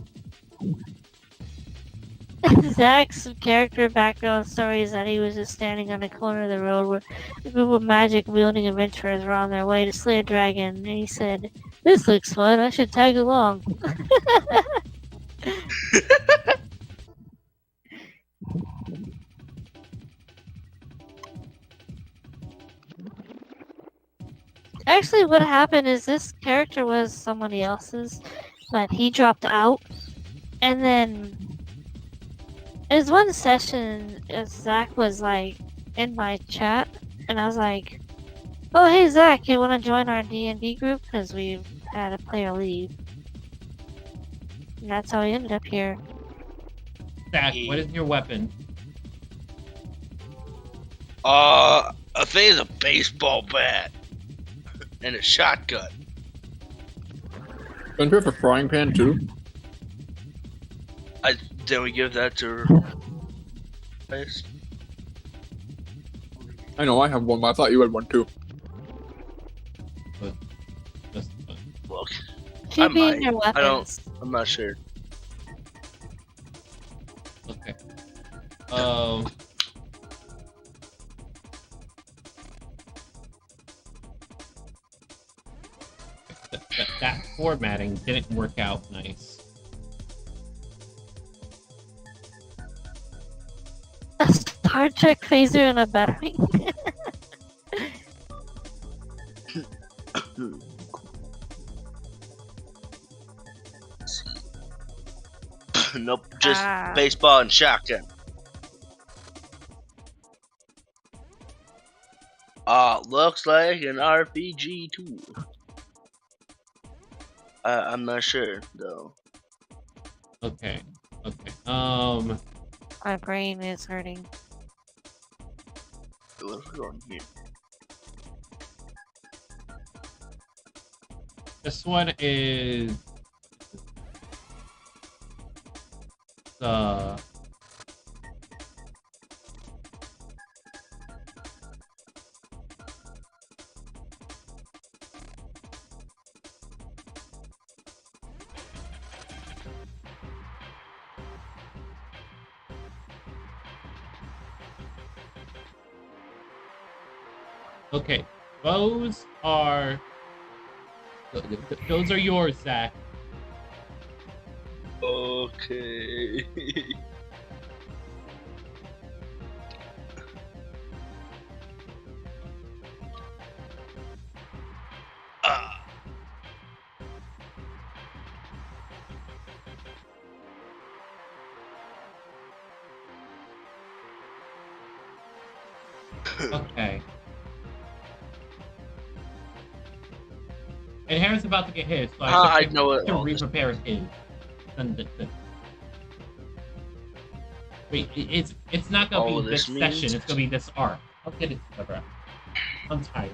Zach's character background story is that he was just standing on the corner of the road where a group of magic wielding adventurers were on their way to slay a dragon, and he said, "This looks fun, I should tag along." Actually, what happened is this character was somebody else's, but he dropped out. And then there's one session Zach was like in my chat, and I was like, "Oh, hey Zach, you want to join our DnD group? Because we've had a player leave." And that's how I ended up here.
Zach, what is your weapon?
I think it's a baseball bat and a shotgun.
Don't you have a frying pan too?
Then we give that to Base.
I know I have one, but I thought you had one too.
Just,
Look,
Should be in
might.
your weapons.
I'm not sure.
okay. That formatting didn't work out nice.
A Star Trek phaser and a battery.
Nope, just baseball and shotgun. Looks like an RPG too. I'm not sure though.
Okay.
My brain is hurting.
What's going here?
This one is okay. Those are yours, Zach.
Okay.
Okay. And Harren's about to get his, so I
know it.
to re-prepare his. Wait, it's not gonna be this session. It's gonna be this arc. I'll get it together. I'm tired.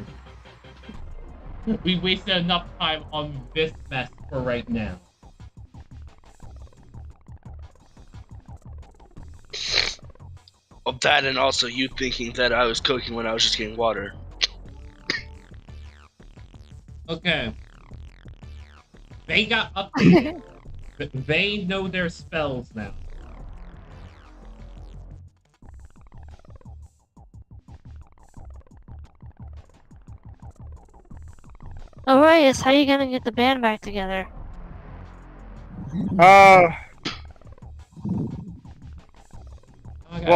We wasted enough time on this mess for right now.
Well, that and also you thinking that I was cooking when I was just getting water.
Okay. They got updated. They know their spells now.
Alright, how are you gonna get the band back together?
Well,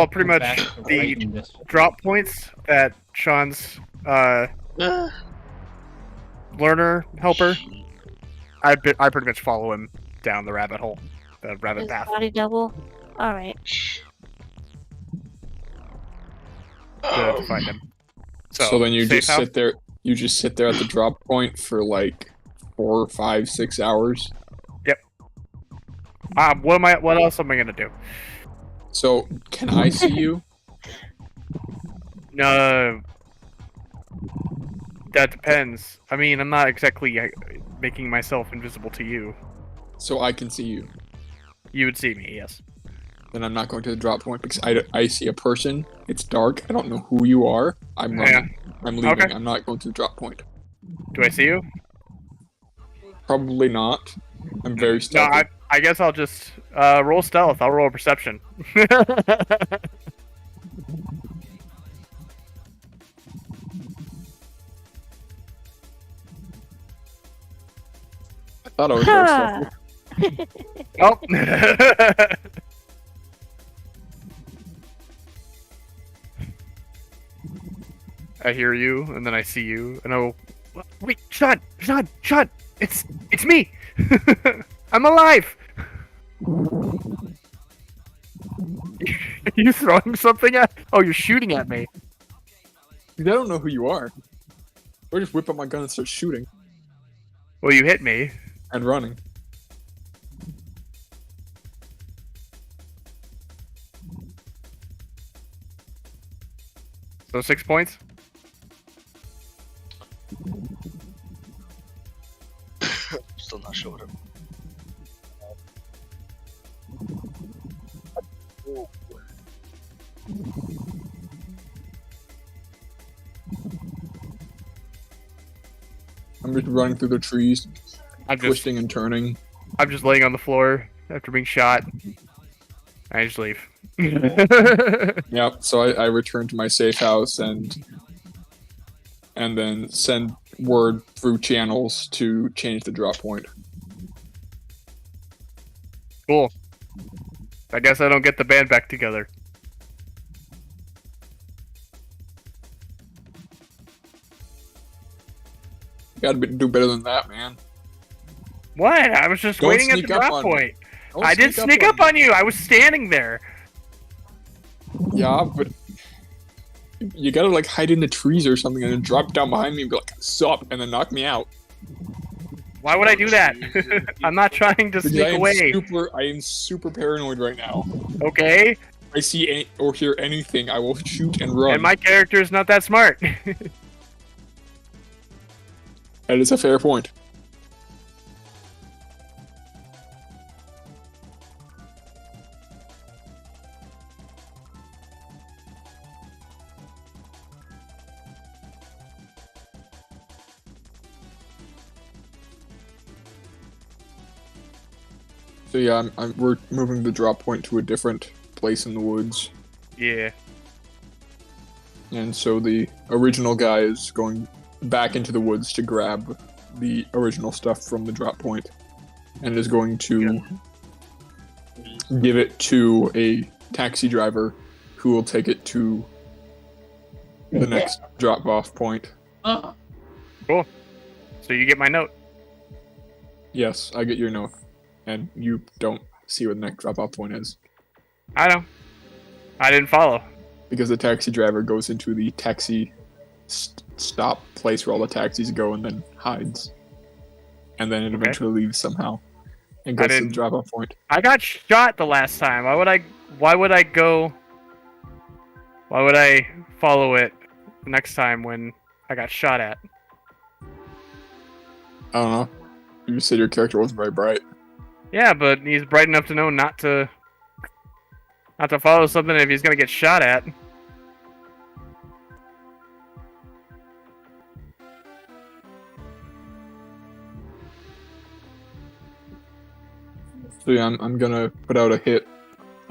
pretty much the drop points that Sean's learner helper, I pretty much follow him down the rabbit hole, the rabbit
His
path.
body double? Alright.
To find him.
So then you just
house?
sit there. You just sit there at the drop point for like 4, 5, 6 hours.
Yep. What else am I gonna do?
So can I see you?
No. That depends. I mean, I'm not exactly making myself invisible to you.
So I can see you.
You would see me, yes.
Then I'm not going to the drop point because I see a person. It's dark. I don't know who you are. I'm running. I'm leaving.
Okay.
I'm not going to the drop point.
Do I see you?
Probably not. I'm very
No,
stealthy.
I guess I'll just roll stealth. I'll roll a perception.
I thought I was very stealthy.
Oh. I hear you, and then I see you, and Wait, Sean! It's me! I'm alive! Are you throwing something at? Oh, you're shooting at me.
Dude, I don't know who you are. Or just whip out my gun and start shooting
Well, you hit me.
and running.
So 6 points?
Still not sure what I'm.
I'm just running through the trees,
I'm just
twisting and turning.
I'm just laying on the floor after being shot. I just leave.
Yep. So I return to my safe house and then send word through channels to change the drop point.
Cool. I guess I don't get the band back together.
Do better than that, man.
What? I was just
Don't
waiting at the
sneak up
drop
on me.
point.
Don't
I did sneak up on you. I was standing there.
Yeah, but you gotta like hide in the trees or something and then drop down behind me and be like, "Sup," and then knock me out.
Why would I do that? I'm not trying to
Because
sneak away.
I am super paranoid right now.
Okay?
If I see any, or hear anything, I will shoot and run.
And my character is not that smart.
That is a fair point. So yeah, we're moving the drop point to a different place in the woods,
Yeah.
and so the original guy is going back into the woods to grab the original stuff from the drop point, and is going to give it to a taxi driver, who will take it to the next drop-off point.
Oh,
Cool. So you get my note.
Yes, I get your note, and you don't see what the next drop-off point is.
I know. I didn't follow.
Because the taxi driver goes into the taxi stop place where all the taxis go and then hides. And then it eventually leaves somehow and goes to the
didn't-
drop-off point.
I got shot the last time. Why would I follow it the next time when I got shot at?
I don't know. You said your character wasn't very bright.
Yeah, but he's bright enough to know not to follow something if he's gonna get shot at.
So yeah, I'm gonna put out a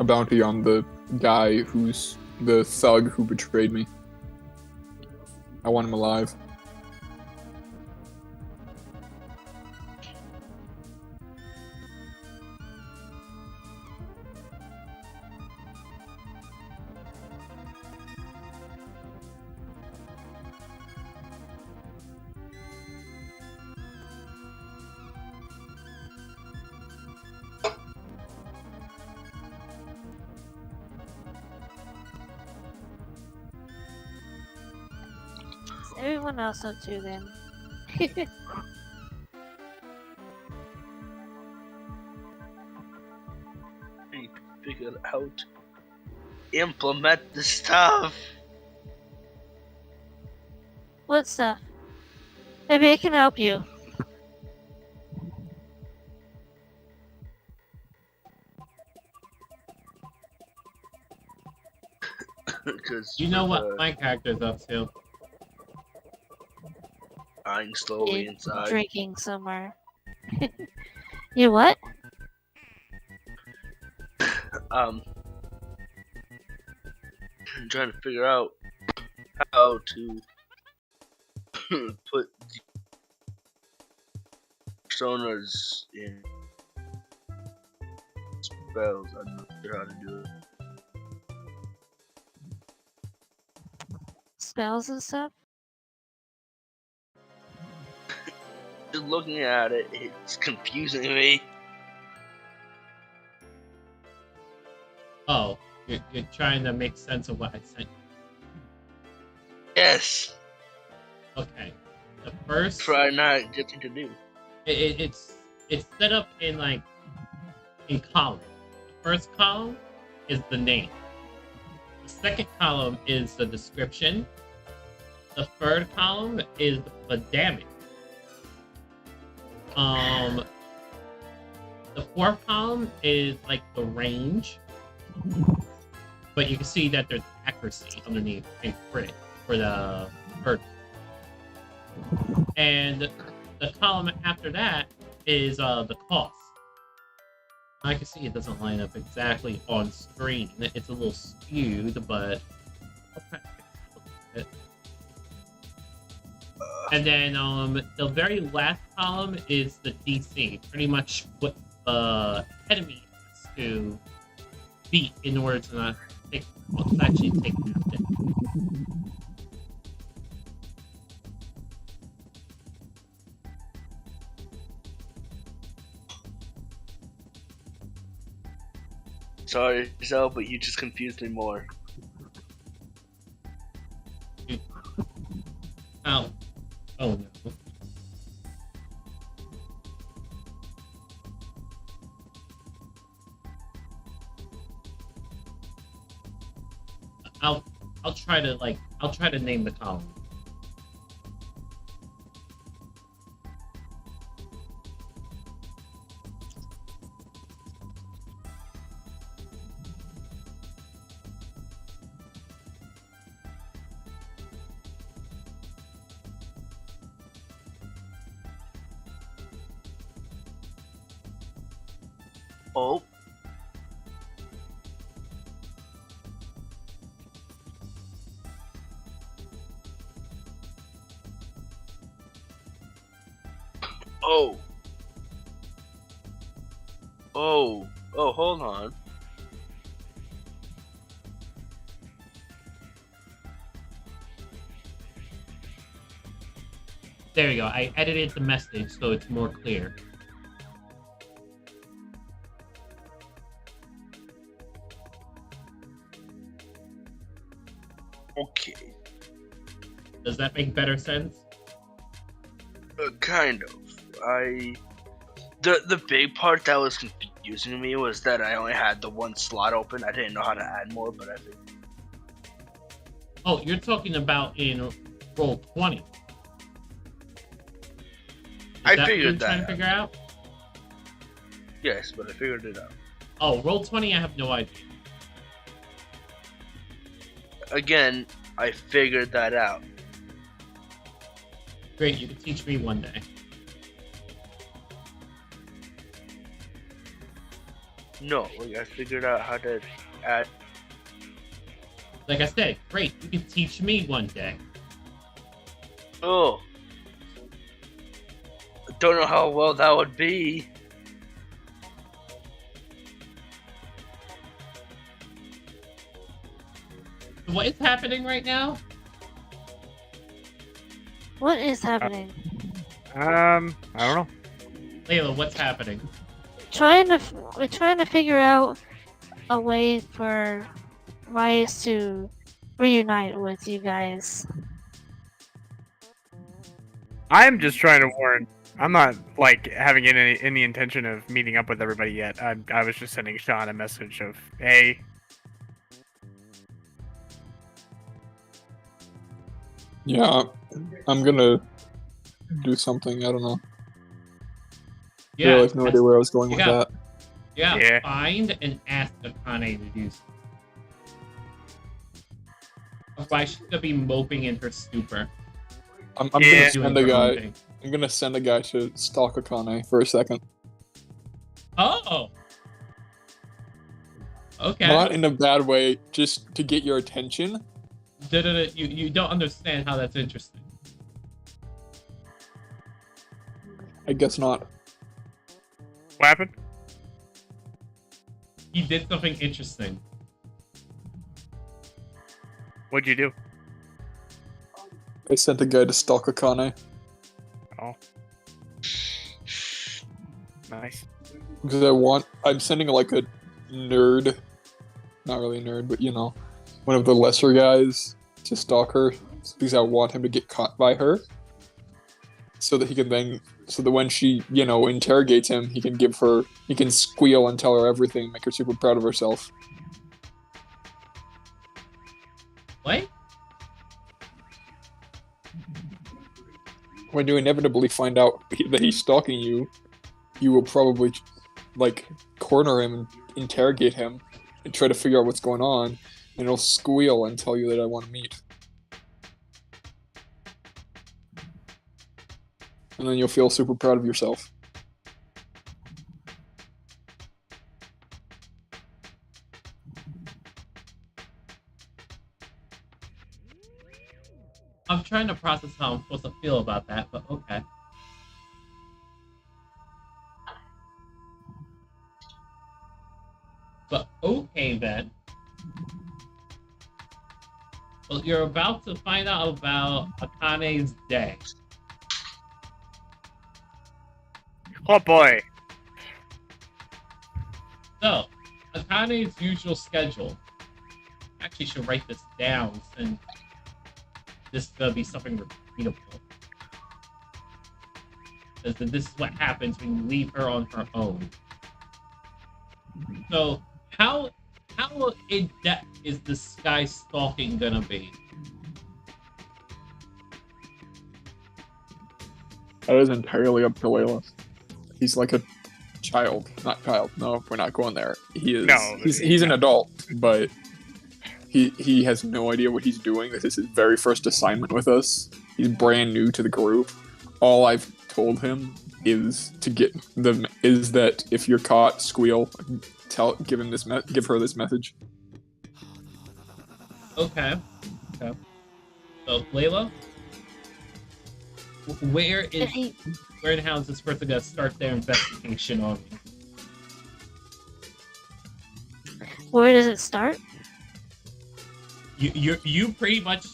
bounty on the guy who's the thug who betrayed me. I want him alive.
Everyone else up to then.
We figured out. Implement the stuff.
What stuff? Maybe I can help you.
Because
you know what my character's up to.
dying slowly
You're
inside.
drinking somewhere. You what?
I'm trying to figure out how to put the personas in spells. I'm not sure how to do it.
Spells and stuff?
Just looking at it, it's confusing me.
Oh, you're trying to make sense of what I sent you.
Yes.
Okay. The first
Try not getting to do.
it's set up in columns. The first column is the name. The second column is the description. The third column is the damage. The fourth column is like the range, but you can see that there's accuracy underneath and crit for the third. And the column after that is the cost. I can see it doesn't line up exactly on screen. It's a little skewed, but okay. And then the very last column is the DC, pretty much what the enemy has to beat in order to not actually take damage.
Sorry, Zell, but you just confused me more.
Ow. Oh no. I'll try to name the column.
Oh. Oh. Oh. Oh, hold on.
There you go. I edited the message so it's more clear.
Okay.
Does that make better sense?
Kind of. The big part that was confusing me was that I only had the one slot open. I didn't know how to add more, but I think.
Oh, you're talking about in roll 20.
I figured that
trying to
out.
figure out?
Yes, but I figured it out.
Oh, roll 20, I have no idea.
Again, I figured that out.
Great, you can teach me one day.
No, I figured out how to add.
Like I said, great, you can teach me one day.
Oh. I don't know how well that would be.
What is happening right now?
What is happening?
I don't know.
Layla, what's happening?
We're trying to figure out a way for Rice to reunite with you guys.
I'm just trying to warn. I'm not like having any intention of meeting up with everybody yet. I was just sending Sean a message of, hey.
Yeah, I'm gonna do something. I don't know. I have no idea where I was going with that.
Yeah, find and ask Akane to do something. Otherwise, she's gonna be moping in her stupor.
I'm gonna send a guy. I'm gonna send a guy to stalk Akane for a second.
Oh. Okay.
Not in a bad way, just to get your attention.
You don't understand how that's interesting.
I guess not.
What happened?
He did something interesting.
What'd you do?
I sent a guy to stalk Akane.
Oh. Nice.
Because I'm sending like a nerd, not really a nerd, but one of the lesser guys to stalk her because I want him to get caught by her, so that when she interrogates him, he can squeal and tell her everything, make her super proud of herself.
What?
When you inevitably find out that he's stalking you, you will probably corner him and interrogate him and try to figure out what's going on, and he'll squeal and tell you that I want to meet. And then you'll feel super proud of yourself.
I'm trying to process how I'm supposed to feel about that, but okay. But okay then. Well, you're about to find out about Akane's day.
Oh boy.
So, Akane's usual schedule. Actually, should write this down since this is gonna be something repeatable. Because this is what happens when you leave her on her own. So, how in depth is this guy stalking gonna be?
That is entirely up to Layla. He's like a child. Not child. No, we're not going there. He is.
No,
he's an adult, but he has no idea what he's doing. This is his very first assignment with us. He's brand new to the group. All I've told him is that if you're caught, squeal. Give her this message.
Okay. So, Layla, where in how is this person gonna start their investigation on me?
Where does it start?
You pretty much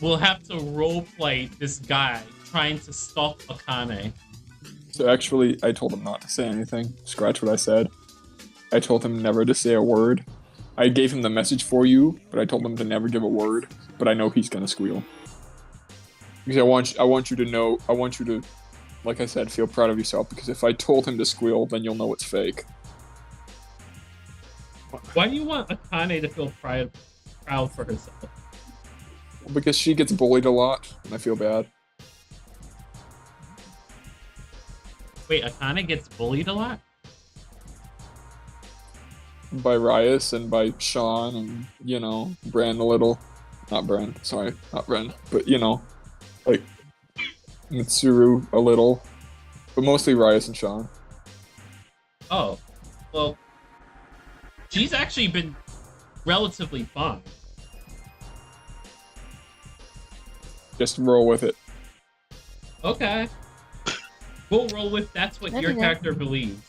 will have to roleplay this guy trying to stalk Akane.
So actually, I told him not to say anything. Scratch what I said. I told him never to say a word. I gave him the message for you, but I told him to never give a word. But I know he's gonna squeal. Because I want you to know. I want you to, like I said, feel proud of yourself. Because if I told him to squeal, then you'll know it's fake.
Why do you want Akane to feel proud for herself?
Because she gets bullied a lot, and I feel bad.
Wait, Akane gets bullied a lot?
By Rias and by Sean and, Bren a little. Not Bren, sorry, not Bren. But, like, Mitsuru a little. But mostly Rias and Sean.
Oh, well, she's actually been relatively fun.
Just roll with it.
Okay. We'll roll with that's what your character believes.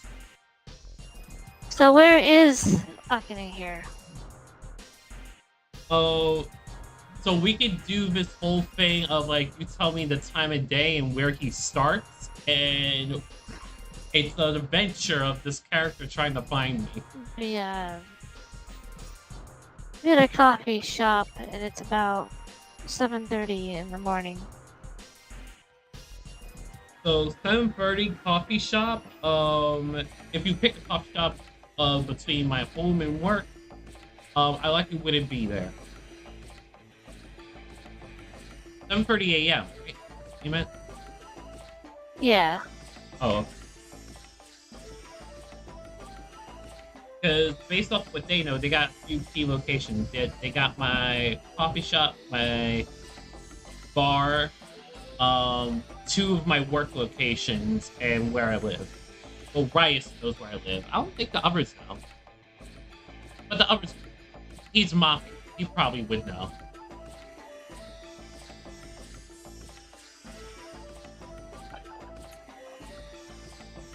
So where is Akane here?
Oh, so we could do this whole thing of you tell me the time of day and where he starts, and it's an adventure of this character trying to find me.
Yeah. We had a coffee shop, and it's about 7:30 in the morning.
So 7:30 coffee shop. If you pick a coffee shop between my home and work, I likely wouldn't be there. 7:30 a.m. Right? You meant?
Yeah.
Oh. Because based off what they know, they got a few key locations. They got my coffee shop, my bar, 2 of my work locations, and where I live. Well, Rias knows where I live. I don't think the others know. But the others, he's Mafia. He probably would know.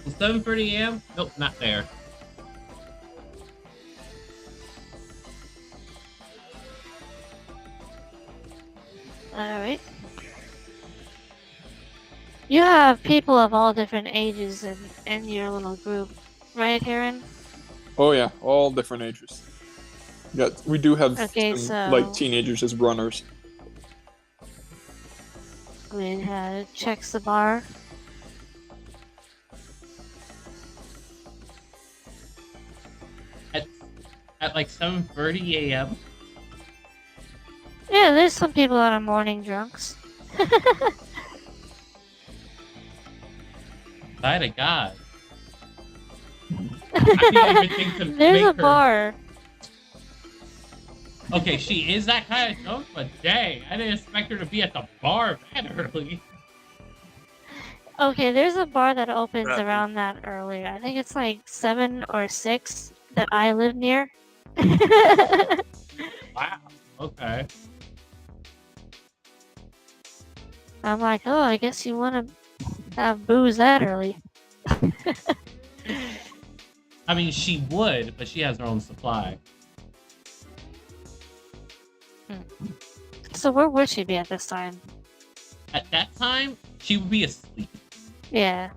So 7:30 a.m.? Nope, not there.
Alright. You have people of all different ages in your little group, right, Aaron?
Oh yeah, all different ages. Yeah, we do have
Okay,
some, like
so
teenagers as runners.
we checks the bar.
At like 7:30 a.m.
Yeah, there's some people that are morning drunks.
By the God. I don't even think to
There's
make
a bar.
Okay, she is that kind of drunk, but dang, I didn't expect her to be at the bar that early.
Okay, there's a bar that opens
Right.
around that earlier. I think it's like 7 or 6 that I live near.
Wow. Okay.
I'm like, oh, I guess you want to have booze that early.
I mean, she would, but she has her own supply.
So where would she be at this time?
At that time, she would be asleep.
Yeah.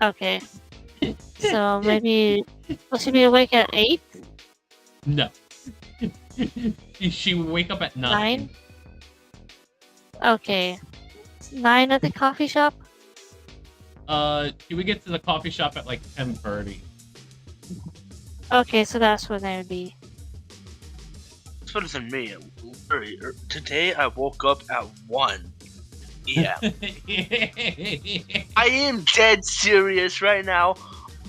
Okay. So maybe will she be awake at 8?
No. She would wake up at 9.
9? Okay. 9 at the coffee shop?
She would get to the coffee shop at like 10:30.
Okay, so that's when they would be.
It's better than me. Today I woke up at 1. Yeah. I am dead serious right now.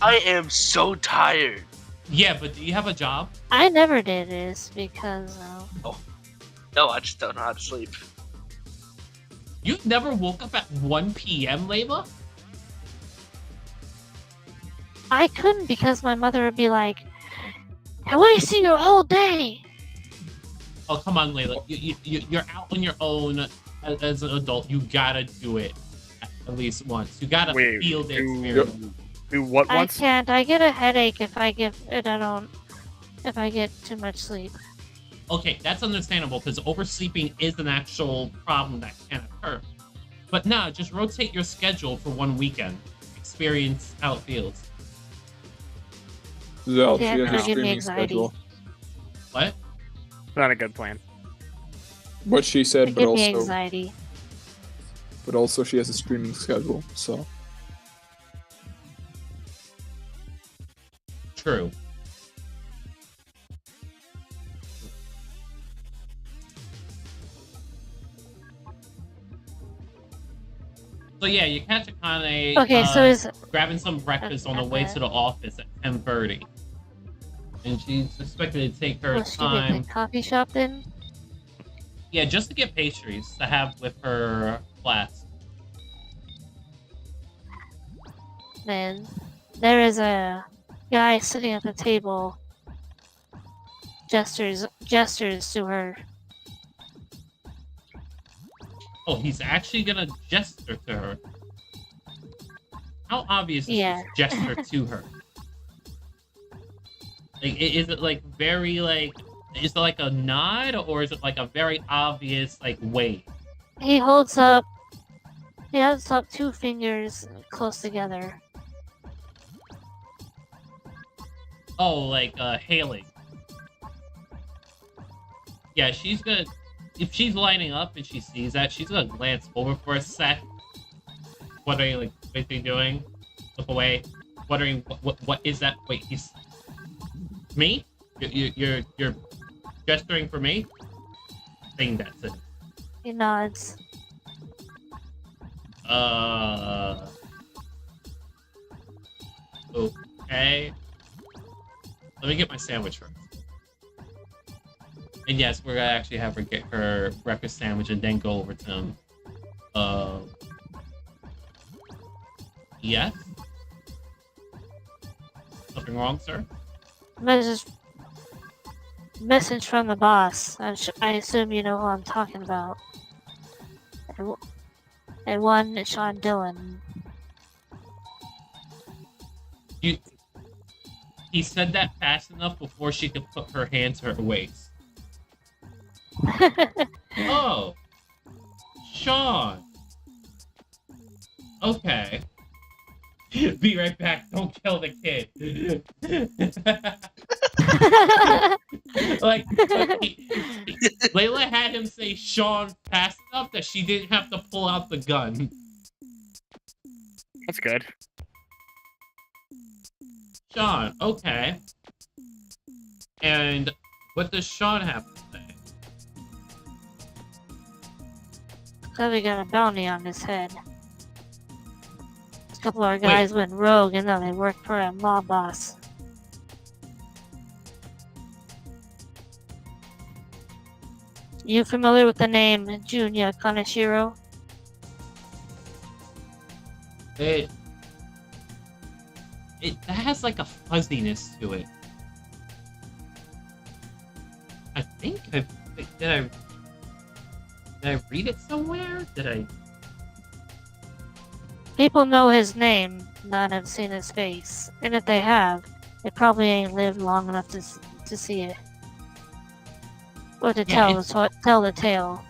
I am so tired.
Yeah, but do you have a job?
I never did this because
No, I just don't know how to sleep.
You never woke up at 1 p.m., Layla?
I couldn't because my mother would be like, I want to see you all day.
Oh, come on, Layla. You're out on your own as an adult. You gotta do it at least once. You gotta feel the experience.
Do what
I
once?
can't. I get a headache if I get too much sleep.
Okay, that's understandable because oversleeping is an actual problem that can occur. But nah, just rotate your schedule for one weekend. Experience how it feels.
Zell,
Yeah,
she has a
give me
streaming
anxiety.
schedule.
What?
Not a good plan.
What she
It
said, but
give me
also,
anxiety.
she has a streaming schedule. So
True. So yeah, you catch Akane
Okay, so is
grabbing some breakfast on the way to the office at 10:30. And she's expected to take her
will she be at
time.
the coffee shop then?
Yeah, just to get pastries to have with her class.
Then there is a guy sitting at the table. Gestures to her.
Oh, he's actually gonna gesture to her. How obvious is
Yeah.
this gesture to her? Like, is it like very like? Is it like a nod, or is it like a very obvious like wave?
He holds up 2 fingers close together.
Oh, like hailing. Yeah, she's gonna. If she's lining up and she sees that, she's gonna glance over for a sec. Wondering like, what is he doing? Look away. Wondering what is that? Wait, he's me? You're gesturing for me? I think that's it.
He nods.
Okay. Let me get my sandwich first. And yes, we're gonna actually have her get her breakfast sandwich and then go over to him. Yes? Something wrong, sir?
Message from the boss. I assume you know who I'm talking about. And one is Sean Dillon.
He said that fast enough before she could put her hand to her waist. Oh, Sean. Okay. Be right back. Don't kill the kid. Layla had him say Sean fast enough that she didn't have to pull out the gun.
That's good.
Sean, okay. And what does Sean have to say?
So we got a bounty on his head. A couple of our guys went rogue and then they worked for a mob boss. You familiar with the name Junya Kaneshiro?
It that has like a fuzziness to it. I think did I read it somewhere? Did I?
People know his name, not have seen his face. And if they have, they probably ain't lived long enough to see it. Or to tell the tale.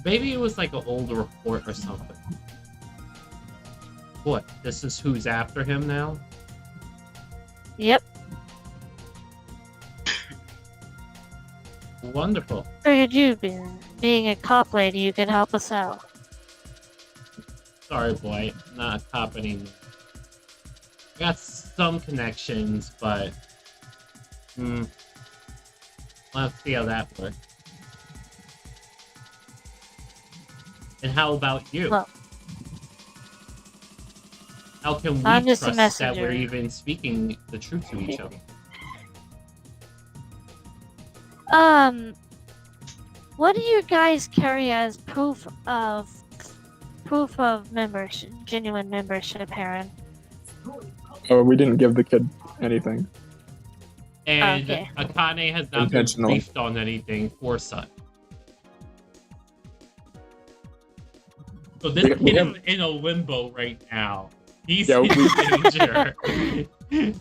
Maybe it was like an old report or something. What? This is who's after him now?
Yep.
Wonderful.
Figured you, being a cop lady, you could help us out.
Sorry, boy. Not a cop anymore. I got some connections, but... Let's see how that works. And how about you?
Well,
how can we
I'm just a
trust that
messenger.
we're even speaking the truth to each other?
What do you guys carry as proof of membership, genuine membership, Heron?
We didn't give the kid anything.
And
Okay.
Akane has not been
Intentional.
briefed on anything for such. So this
We
kid
have-
is in a limbo right now. He's
Yeah,
in danger.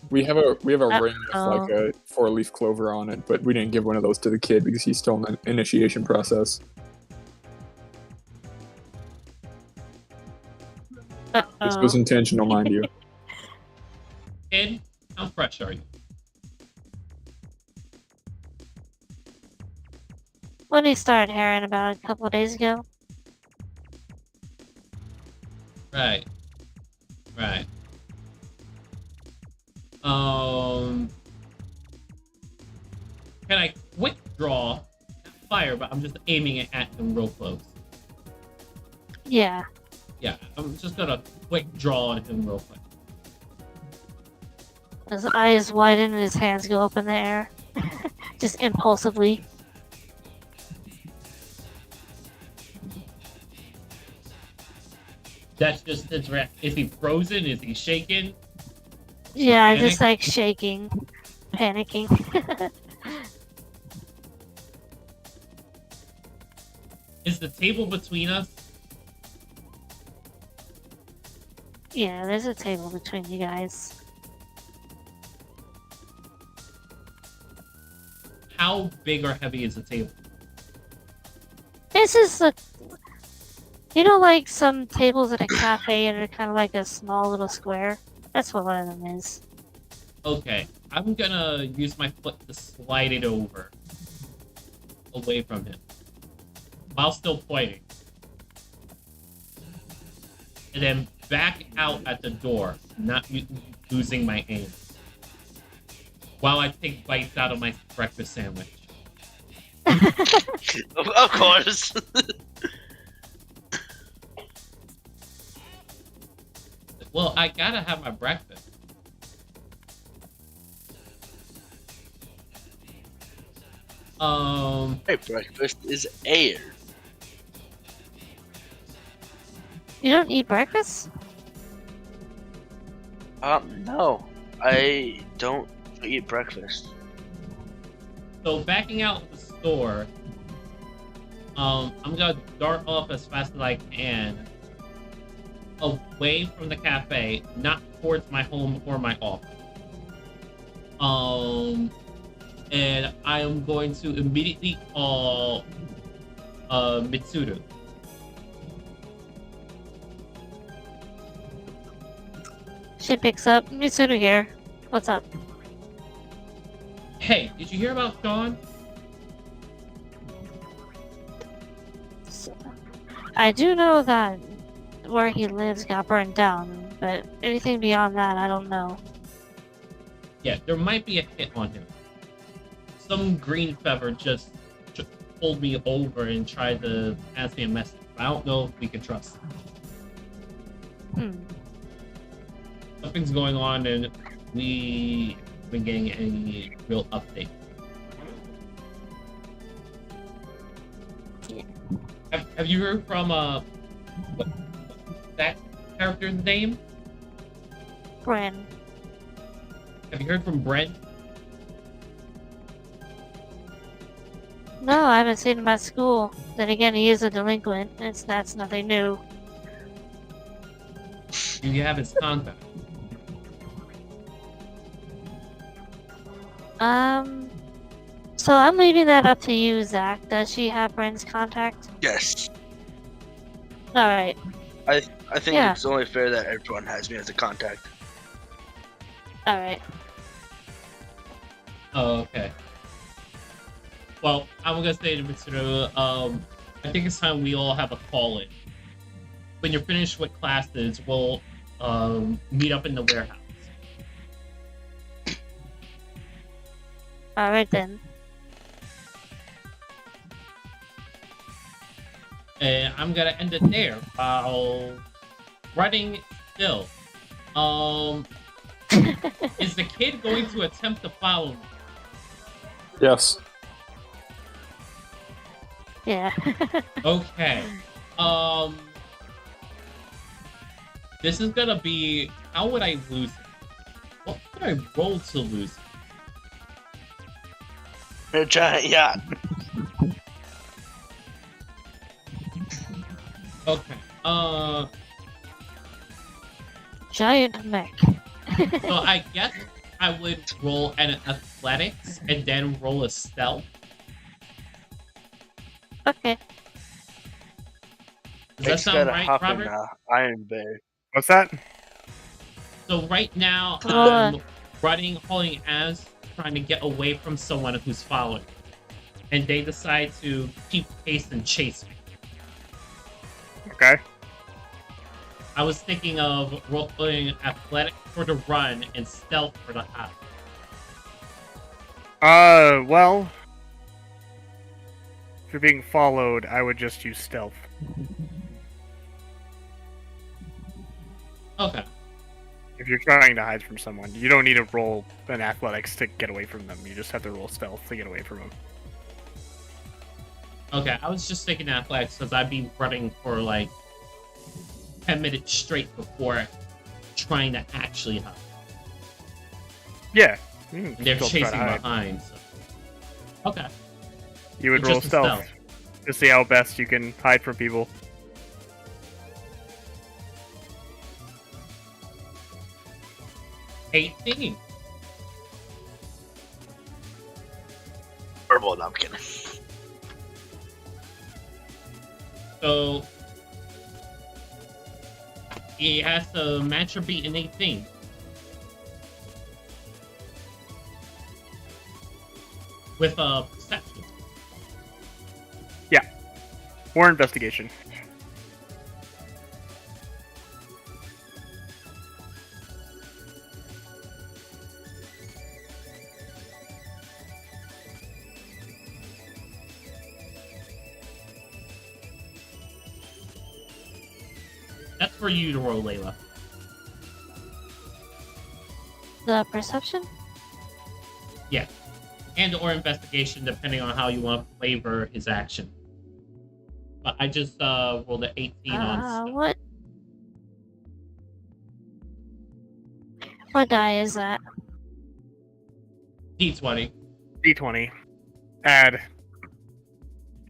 We have a ring with
Uh-oh.
like a 4-leaf clover on it, but we didn't give one of those to the kid because he's still in the initiation process. This was intentional, mind you.
Kid, how fresh are you?
When he started, Heron, about a couple of days ago.
Right. Right. Can I quick draw? Not fire, but I'm just aiming it at him real close.
Yeah.
Yeah, I'm just gonna quick draw on him real quick.
His eyes widen and his hands go up in the air. Just impulsively.
That's just his reaction. Is he frozen? Is he shaking?
Yeah,
Panic?
just like shaking, panicking.
Is the table between us?
Yeah, there's a table between you guys.
How big or heavy is the table?
This is a, you know, like some tables at a cafe and they're kind of like a small little square. That's what one of them is.
Okay, I'm gonna use my foot to slide it over, away from him, while still pointing, and then back out at the door, not losing my aim, while I take bites out of my breakfast sandwich.
Of course.
Well, I gotta have my breakfast.
My breakfast is aired.
You don't eat breakfast?
No. I don't eat breakfast.
So backing out of the store, I'm gonna dart off as fast as I can, away from the cafe, not towards my home or my office. And I am going to immediately call Mitsuru.
She picks up. Mitsuru here. What's up?
Hey, did you hear about Sean?
So, I do know that where he lives got burned down, but anything beyond that, I don't know.
Yeah, there might be a hit on him. Some green feather just pulled me over and tried to ask me a message. I don't know if we can trust him. Something's going on, and we haven't been getting any real update.
Yeah.
Have you heard from what's that character's name?
Bren.
Have you heard from Brent?
No, I haven't seen him at school. Then again, he is a delinquent. That's nothing new.
Do you have his contact?
So I'm leaving that up to you, Zach. Does she have Bren's contact?
Yes.
Alright.
I think
Yeah.
it's only fair that everyone has me as a contact.
Alright.
Oh, okay. Well, I'm gonna say to Mitsuru, I think it's time we all have a call-in. When you're finished with classes, we'll meet up in the warehouse.
Alright then.
And I'm gonna end it there while running still. Is the kid going to attempt to follow me?
Yes.
Yeah.
Okay. This is gonna be. How would I lose it? What would I roll to lose it?
A giant yacht.
Okay.
Giant mech.
So I guess I would roll an athletics and then roll a stealth.
Okay.
Does that sound right, Robert?
Iron Bear.
What's that?
So right now,
Uh.
I'm running, holding as, trying to get away from someone who's following. And they decide to keep pace and chase me.
Okay.
I was thinking of rolling athletic for the run and stealth for the hop.
Well, if you're being followed, I would just use stealth.
Okay.
If you're trying to hide from someone, you don't need to roll an athletics to get away from them. You just have to roll stealth to get away from them.
Okay, I was just thinking athletics because I'd be running for like 10 minutes straight before trying to actually hide.
Yeah.
They're
still try to
chasing
hide.
behind. So. Okay.
You would
It's
roll
just a
stealth to see how best you can hide from people.
Stealth. 18.
Purple, no, I'm kidding.
So he has to match or beat an 18. With a perception.
Or investigation.
That's for you to roll, Layla.
The perception?
Yeah. And or investigation, depending on how you want to flavor his action. But I just rolled an 18 on
What? What die is that?
D20.
D20. Add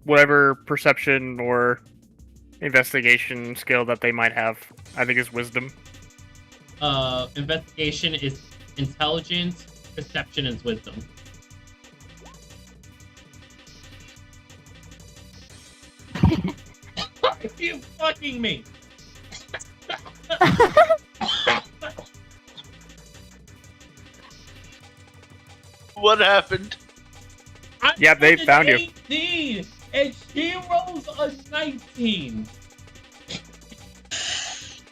whatever perception or investigation skill that they might have. I think is wisdom.
Investigation is intelligence, perception is wisdom. Are you fucking me?
What happened?
I
they
rolled an
found you.
18, and she rolls a 19.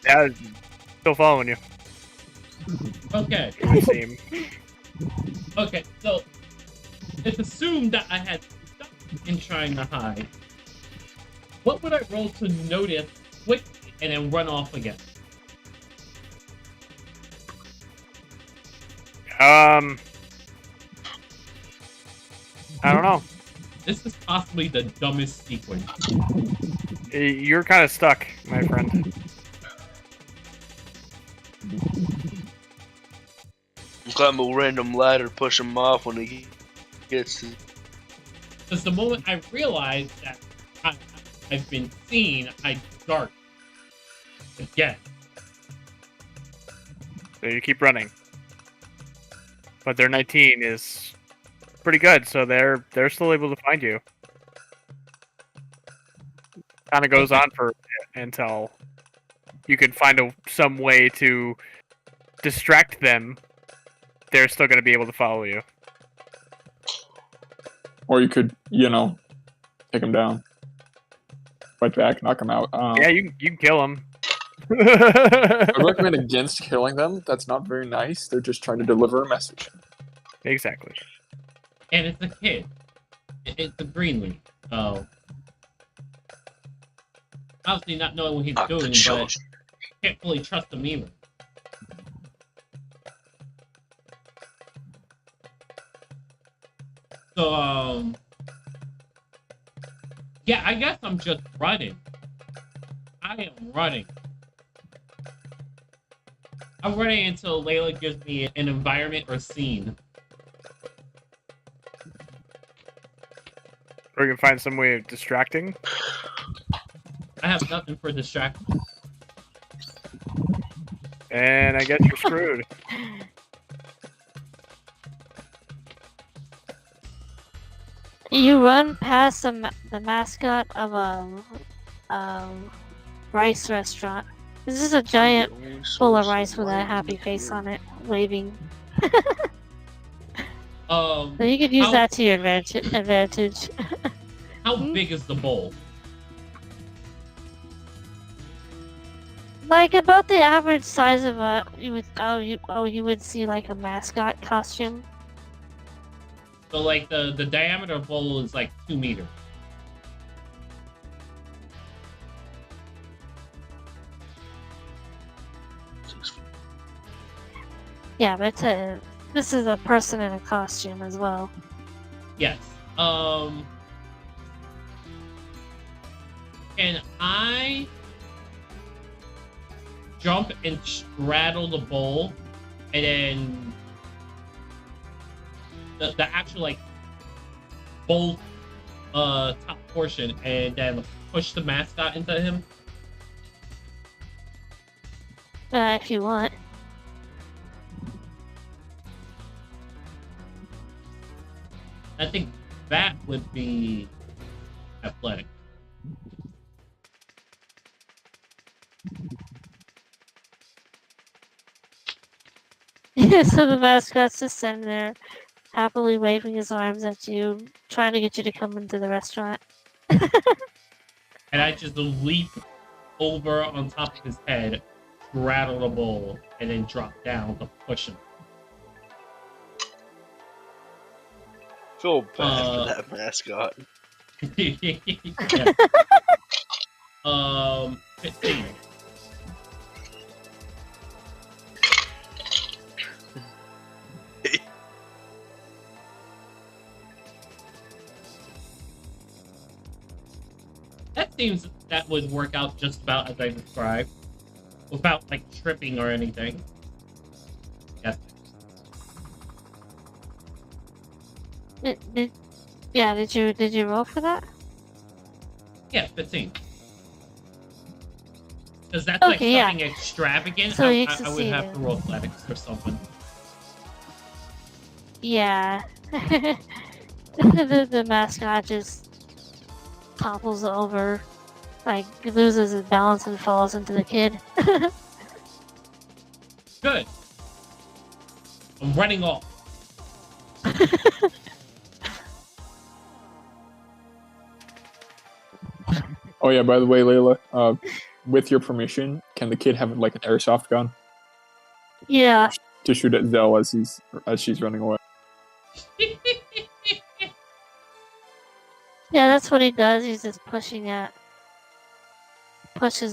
Yeah, still following you.
Okay.
It would seem.
Okay, so it's assumed that I had stopped in trying to hide. What would I roll to notice quickly and then run off again?
I don't know.
This is possibly the dumbest sequence.
You're kind of stuck, my friend.
Climb a random ladder, push him off when he gets to.
Because the moment I realized that I've been seen, I dart again.
So you keep running. But their 19 is pretty good, so they're still able to find you. Kind of goes on for a bit until you can find some way to distract them. They're still going to be able to follow you.
Or you could, take him down. Fight back, knock him out.
Yeah, you can kill them.
I would recommend against killing them. That's not very nice. They're just trying to deliver a message.
Exactly.
And it's a kid. It's a greenleaf. So obviously not knowing what he's doing, but can't fully trust him either. So, yeah, I guess I'm just running. I am running. I'm running until Layla gives me an environment or scene.
Or you can find some way of distracting.
I have nothing for distraction.
And I guess you're screwed.
You run past the mascot of a rice restaurant. This is a giant bowl of rice with a happy face on it, waving. So you could use that to your advantage.
How big is the bowl?
Like about the average size of you would see like a mascot costume.
So like the diameter of bowl is like 2 meters.
Yeah, but this is a person in a costume as well.
Yes. Can I jump and straddle the bowl and then the actual like bowl top portion and then push the mascot into him?
If you want.
I think that would be athletic.
Yeah, so the mascot's just sitting there, happily waving his arms at you, trying to get you to come into the restaurant.
And I just leap over on top of his head, straddle the bowl, and then drop down to push him.
Feel bad for that mascot.
Yeah. 15. That seems that would work out just about as I described, without like tripping or anything. Yes.
Did you roll for that?
Yeah, 15. Because that's like
Okay,
something extravagant.
So you
I would have
succeeded.
to roll athletics or something.
Yeah. the mascot just topples over, like loses his balance and falls into the kid.
Good. I'm running off.
Oh yeah, by the way, Layla, with your permission, can the kid have like an airsoft gun
Yeah.
to shoot at Zell as she's running away?
Yeah, that's what he does. He's just pushes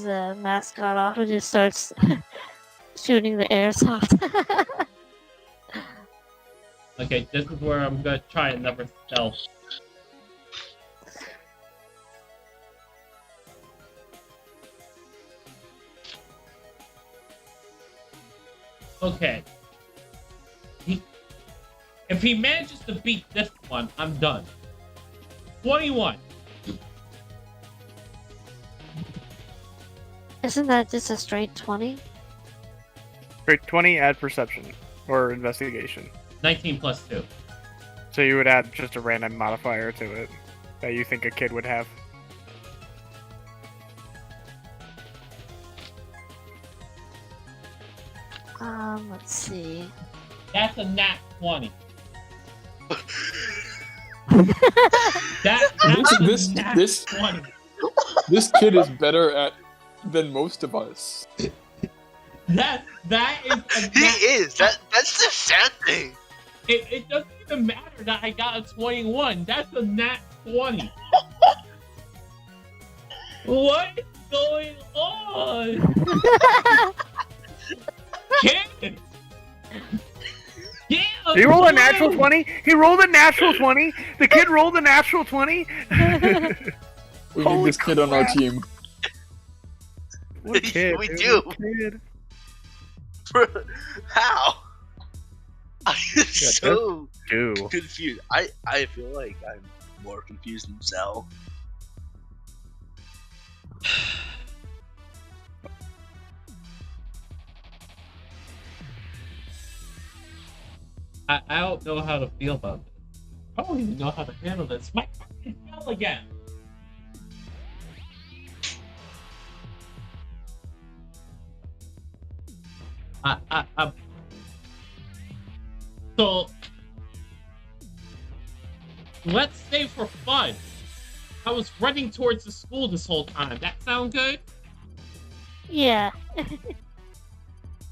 the mascot off and just starts shooting the airsoft.
Okay, this is where I'm gonna try another stealth. Okay. If he manages to beat this one, I'm done. 21.
Isn't that just a straight 20?
Great, 20, add perception or investigation.
19 plus 2.
So you would add just a random modifier to it that you think a kid would have.
Let's see.
That's a nat 20.
This-
a nat
this-
20.
This kid is better than most of us.
That is a
He
nat.
is. That's the sad thing.
It doesn't even matter that I got a 21. That's a nat 20. What is going on? Kid! Yeah!
He rolled a natural 20? He rolled a natural 20? The kid rolled a natural 20?
We
Holy
need this kid on our
crap.
team.
What a kid,
We
dude,
do.
what a kid.
How? I'm so
Do.
confused. I feel like I'm more confused than Zell.
I don't know how to feel about this. I don't even know how to handle this. My fucking fell again. So, let's say for fun, I was running towards the school this whole time. That sound good?
Yeah.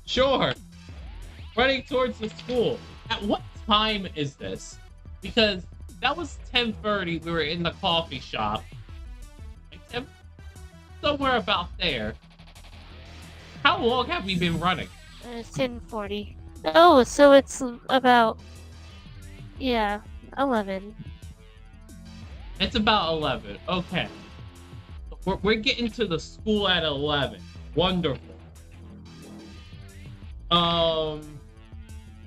Sure. Running towards the school. At what time is this? Because that was 10:30. We were in the coffee shop. Like somewhere about there. How long have we been running?
It's 10:40. Oh, so it's about 11.
It's about 11. Okay. We're getting to the school at 11. Wonderful.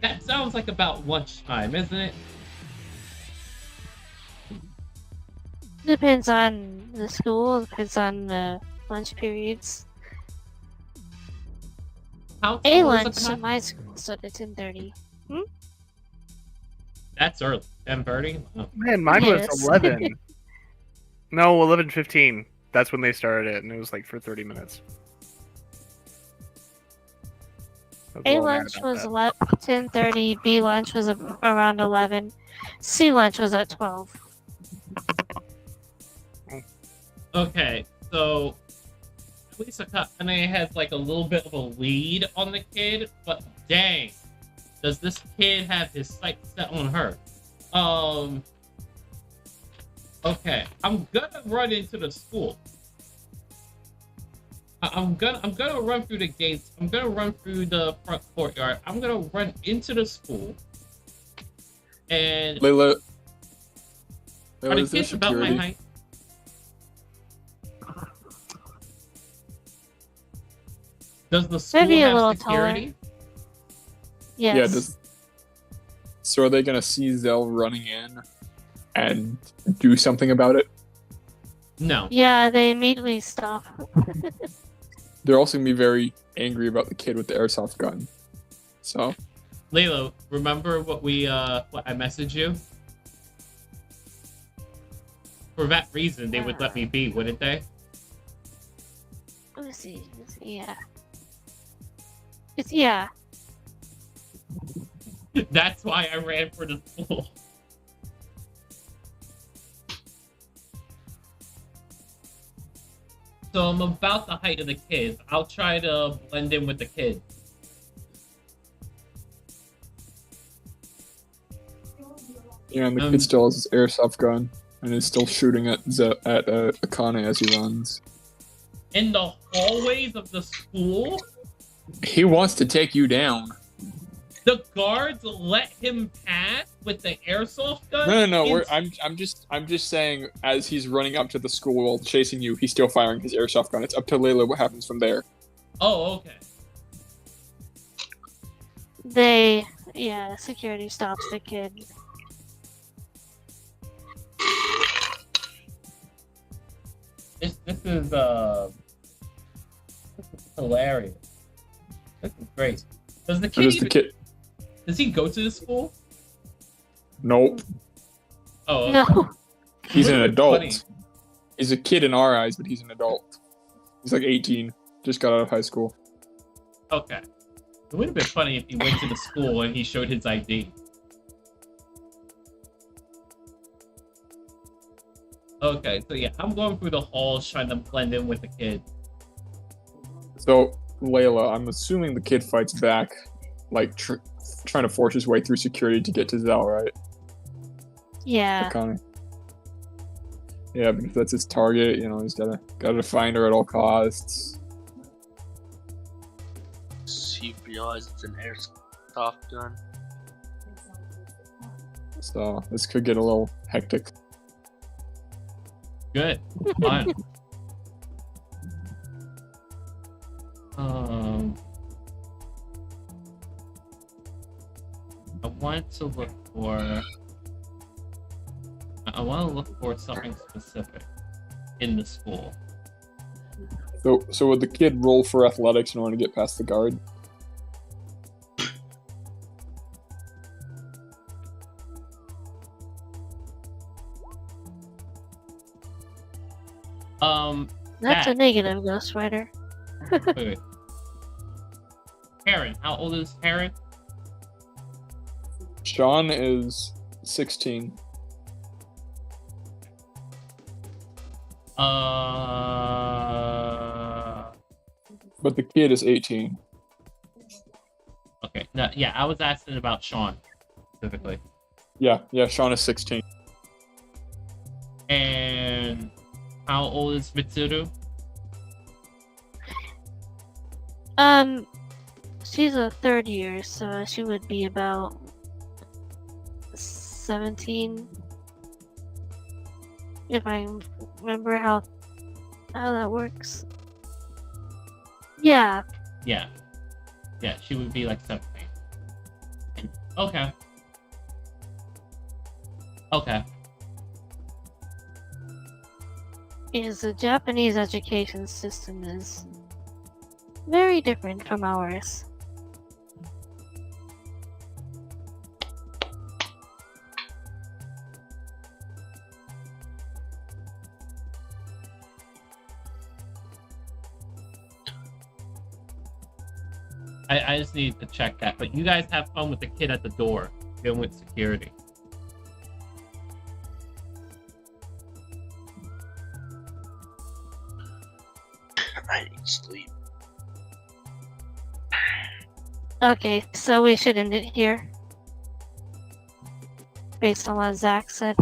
That sounds like about lunchtime, isn't it?
Depends on the school. Depends on the lunch periods.
How
A
tall is
lunch
the
at my school started at 10:30.
That's early. 10:30. Oh.
Man, mine
Yes.
was 11. No, 11:15. That's when they started it, and it was like for 30 minutes. I was
A
well mad
lunch
about
was
that.
10:30. B lunch was around 11. C lunch was at 12.
Okay, so at least Akane has like a little bit of a lead on the kid, but dang, does this kid have his sights set on her? Okay, I'm gonna run into the school. I'm gonna run through the gates. I'm gonna run through the front courtyard. I'm gonna run into the school. And
Layla,
are the
is there
kids about my
security?
height? Does the school
Maybe a
have
little
security?
Yes.
Yeah. So are they gonna see Zell running in and do something about it?
No.
Yeah, they immediately stop.
They're also gonna be very angry about the kid with the airsoft gun. So
Layla, remember what I messaged you? For that reason, they would let me be, wouldn't they?
Let me see. Yeah. It's, yeah.
That's why I ran for the school. So I'm about the height of the kids. I'll try to blend in with the kids.
Yeah, and the kid still has his airsoft gun and is still shooting at Akane as he runs.
In the hallways of the school,
He wants to take you down.
the guards let him pass with the airsoft gun.
No. I'm just saying, as he's running up to the school while chasing you, he's still firing his airsoft gun. It's up to Layla what happens from there.
Oh, okay.
Security stops the kid.
This is hilarious. This is great. Does the kid Does he go to the school?
Nope.
Oh, okay.
No.
He's an adult.
Funny.
He's a kid in our eyes, but he's an adult. He's like 18, just got out of high school.
Okay. It would have been funny if he went to the school and he showed his ID. Okay, so yeah, I'm going through the halls trying to blend in with the kids.
So, Layla, I'm assuming the kid fights back, like trying to force his way through security to get to Zell, right?
Yeah.
Akane. Yeah, because that's his target. You know, he's gotta find her at all costs.
He realizes it's an airsoft gun.
So this could get a little hectic.
Good. Fine. I want to look for something specific in the school.
So would the kid roll for athletics in order to get past the guard?
That's a negative, Ghost Rider.
Wait. Karen, how old is Karen?
Sean is 16. But the kid is 18.
Okay. No, yeah, I was asking about Sean specifically.
Yeah, Sean is 16.
And how old is Mitsuru?
She's a third year, so she would be about 17. If I remember how that works. Yeah.
Yeah, she would be like 17. Okay.
Because the Japanese education system is very different from ours.
I just need to check that. But you guys have fun with the kid at the door, dealing with security.
I need sleep.
Okay, so we should end it here. Based on what Zach said.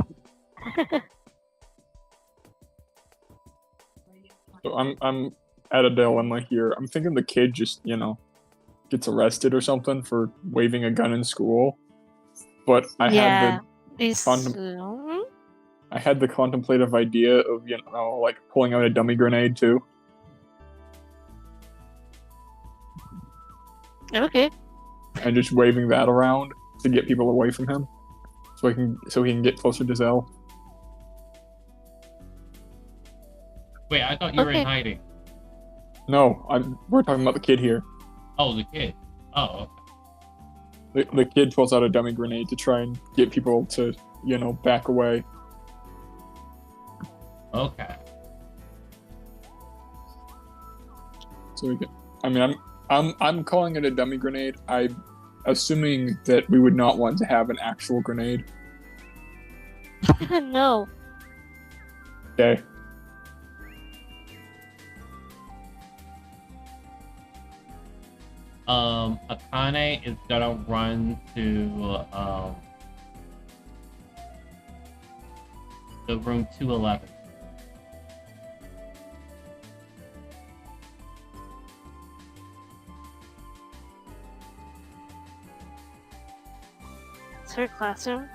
So I'm at a dilemma here. I'm thinking the kid just, gets arrested or something for waving a gun in school. But I had the contemplative idea of, like pulling out a dummy grenade too.
Okay.
And just waving that around to get people away from him. So he can get closer to Zell.
Wait, I thought you were in hiding.
No, we're talking about the kid here.
Oh, the kid. Oh, okay.
The kid pulls out a dummy grenade to try and get people to, back away.
Okay.
So I'm calling it a dummy grenade. I assuming that we would not want to have an actual grenade.
No.
Okay.
Akane is gonna run to the room 211.
It's her classroom.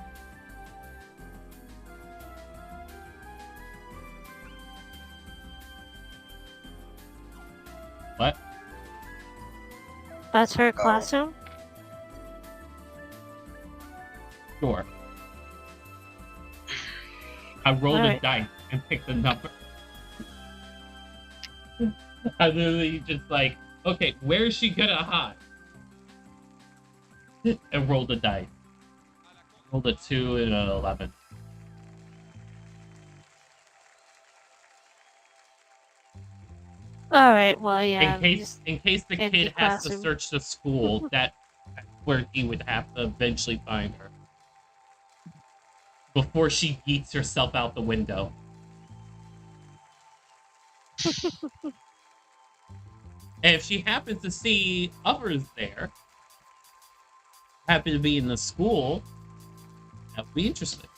What?
That's her classroom?
Sure. I rolled a
Alright.
dice and picked a number. I literally just like, okay, where is she gonna hide? And rolled a dice. Rolled a 2 and an 11.
Alright, well, yeah.
In case the
empty
kid has to
classroom.
search the school, that's where he would have to eventually find her. Before she yeets herself out the window. And if she happens to see others there, happen to be in the school, that would be interesting.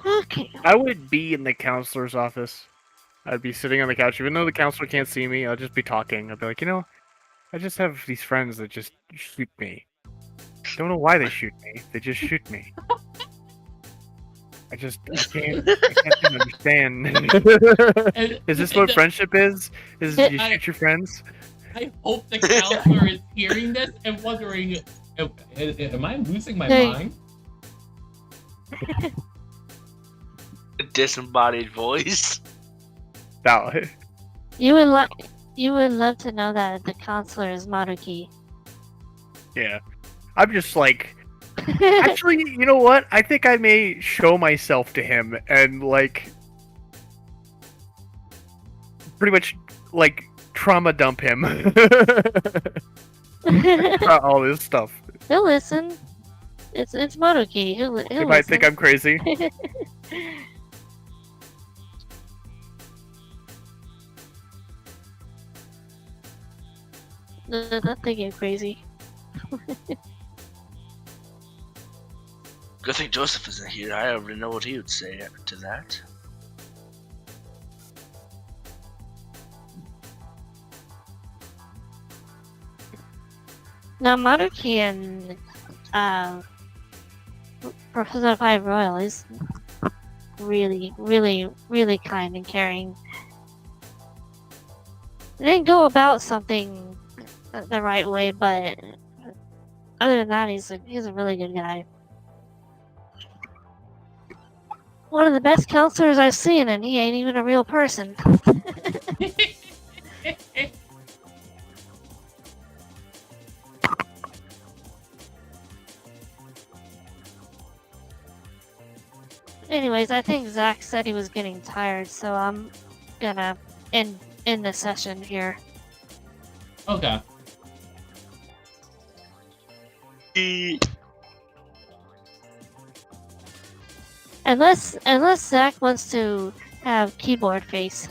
Okay.
I would be in the counselor's office. I'd be sitting on the couch, even though the counselor can't see me. I'll just be talking. I'd be like, I just have these friends that just shoot me. Don't know why they shoot me. They just shoot me. I can't even understand.
And,
Is this what friendship is? Is you
I-
shoot your friends?
I hope the counselor is hearing this and wondering, am I losing my
Hey.
mind?
A disembodied voice.
No.
You would love to know that the counselor is Maruki.
Yeah. I'm just like, actually, you know what? I think I may show myself to him and like pretty much like trauma dump him. About all this stuff.
He'll listen. It's Maruki. He'll
He might think I'm crazy.
No, not thinking crazy.
Good thing Joseph isn't here. I already know what he would say to that.
Now Maruki and Professor Five Royal is really, really, really kind and caring. They didn't go about something the right way, but other than that, he's a really good guy. One of the best counselors I've seen, and he ain't even a real person. Anyways, I think Zach said he was getting tired, so I'm gonna end the session here.
Okay.
Unless Zach wants to have keyboard face.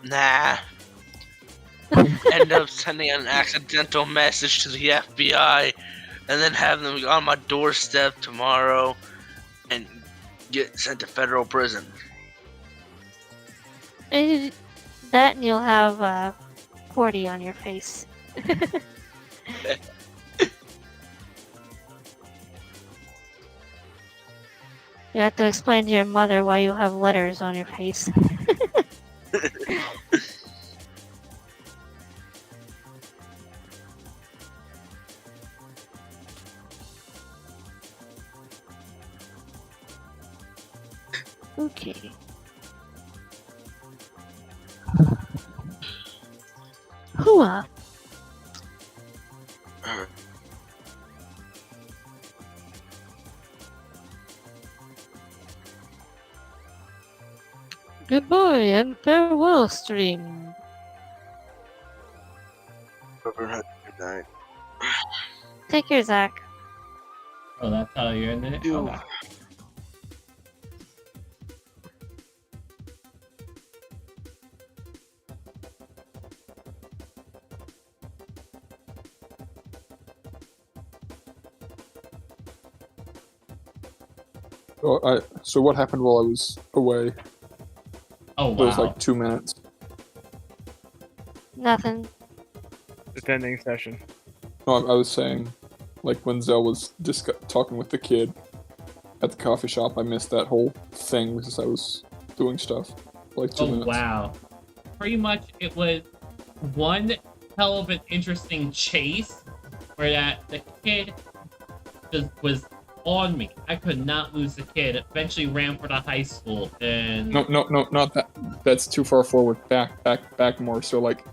Nah. End up sending an accidental message to the FBI and then have them on my doorstep tomorrow and get sent to federal prison.
And that and you'll have 40 on your face. You have to explain to your mother why you have letters on your face. Okay. Hooah. Goodbye and farewell, stream.
Good night.
Take care, Zach.
Oh, that's how you ended it?
Ew.
Okay.
So what happened while I was away?
Oh,
It was
wow.
like 2 minutes.
Nothing.
Attending session.
No, I was saying, like when Zell was talking with the kid at the coffee shop, I missed that whole thing because I was doing stuff for like 2
Oh,
minutes.
wow. Pretty much it was one hell of an interesting chase where that the kid just was on me. I could not lose the kid. Eventually ran for the high school and
No, not that. That's too far forward. Back more. So like,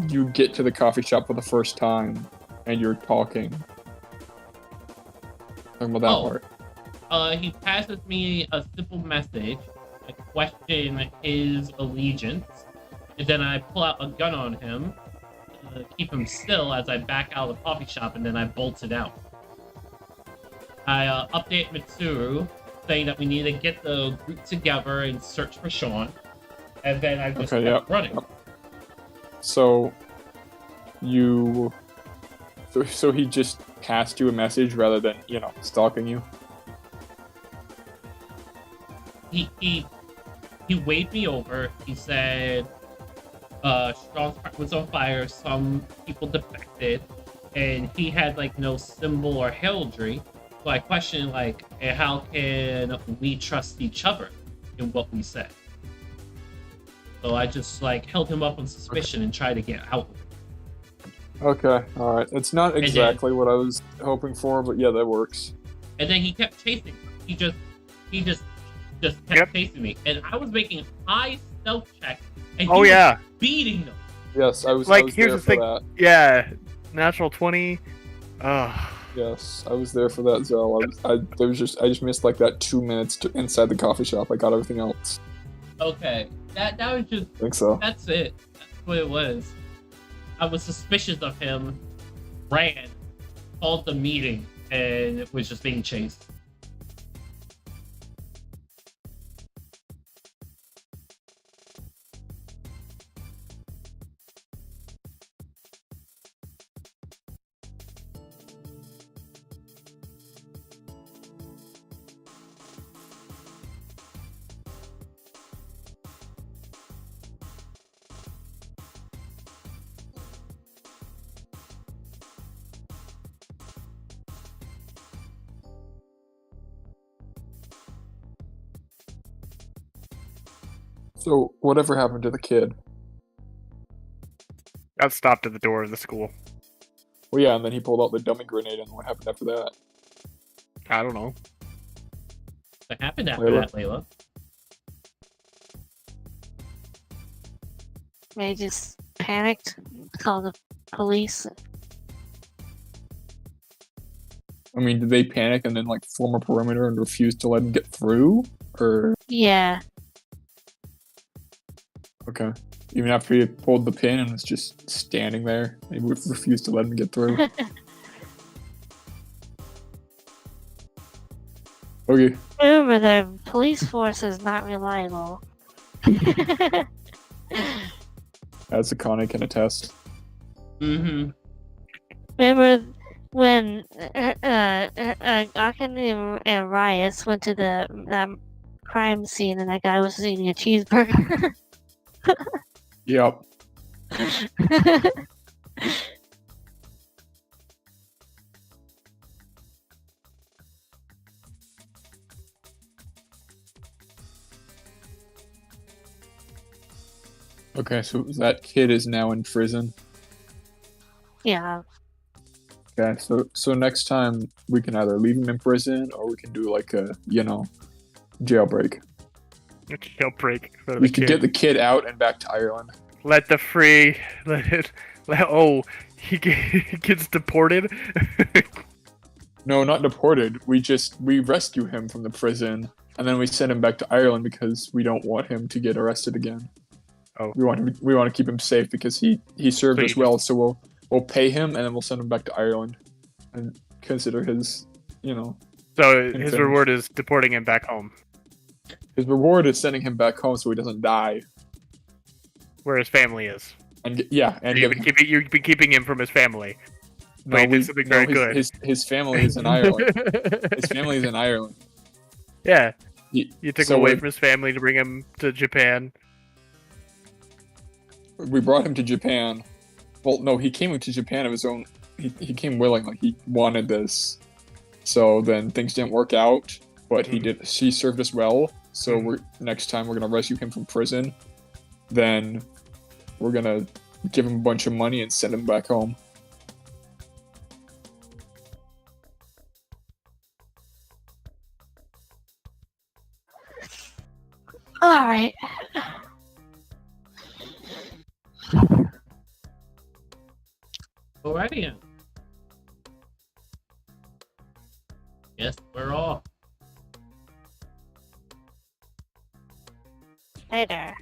you get to the coffee shop for the first time, and you're talking. Talking about that
Oh.
part.
He passes me a simple message. I question his allegiance, and then I pull out a gun on him, keep him still as I back out of the coffee shop, and then I bolted out. I update Mitsuru, saying that we need to get the group together and search for Sean, and then I just
Okay,
kept running.
So you. So he just passed you a message rather than stalking you.
He waved me over. He said, Sean's car was on fire. Some people defected, and he had like no symbol or heraldry. So I questioned like, how can we trust each other in what we said? So I just like held him up on suspicion and tried to get out.
Okay, all right. It's not
then-
exactly what I was hoping for, but yeah, that works.
And then he kept chasing me. He just kept
Yep.
chasing me, and I was making high stealth checks, and he
Oh
was
yeah,
beating them.
Yes, I was.
Like,
I was
here's
there
the
for
thing.
that.
yeah. Natural 20.
Yes, I was there for that, Zell. I just missed like that 2 minutes inside the coffee shop. I got everything else.
Okay, that was just
I think so.
that's it. That's what it was. I was suspicious of him, ran, called the meeting, and was just being chased.
So whatever happened to the kid?
Got stopped at the door of the school.
Well, yeah, and then he pulled out the dummy grenade, and what happened after that?
I don't know.
What happened after
Layla.
that, Layla?
They just panicked, called the police.
I mean, did they panic and then like form a perimeter and refuse to let him get through? Or
Yeah.
okay, even after he had pulled the pin and was just standing there, they refused to let him get through. Okay,
Remember, the police force is not reliable.
as Akane can attest.
Mm-hmm.
Remember when Akin and Riot went to the crime scene and that guy was eating a cheeseburger?
Yep. Okay, so that kid is now in prison.
Yeah.
Okay, so next time we can either leave him in prison or we can do like a jailbreak.
Jailbreak for the
We can
kid.
get the kid out and back to Ireland.
Let the free. He gets deported.
No, not deported. We rescue him from the prison and then we send him back to Ireland because we don't want him to get arrested again.
Oh.
We want to keep him safe because he served
So
us well. So we'll pay him and then we'll send him back to Ireland, and consider his
So his
things.
reward is deporting him back home,
His reward is sending him back home so he doesn't die.
where his family is.
And
You've been keeping him from his family. But he did something very good.
His family is in Ireland. His family is in Ireland.
Yeah. You took
so
him away
we're-
from his family to bring him to Japan.
We brought him to Japan. Well, no, he came to Japan of his own. He came willingly. He wanted this. So then things didn't work out, but he served us well. So next time we're gonna rescue him from prison. Then we're gonna give him a bunch of money and send him back home.
All right.
Alrighty then. Yes, we're off.
Later.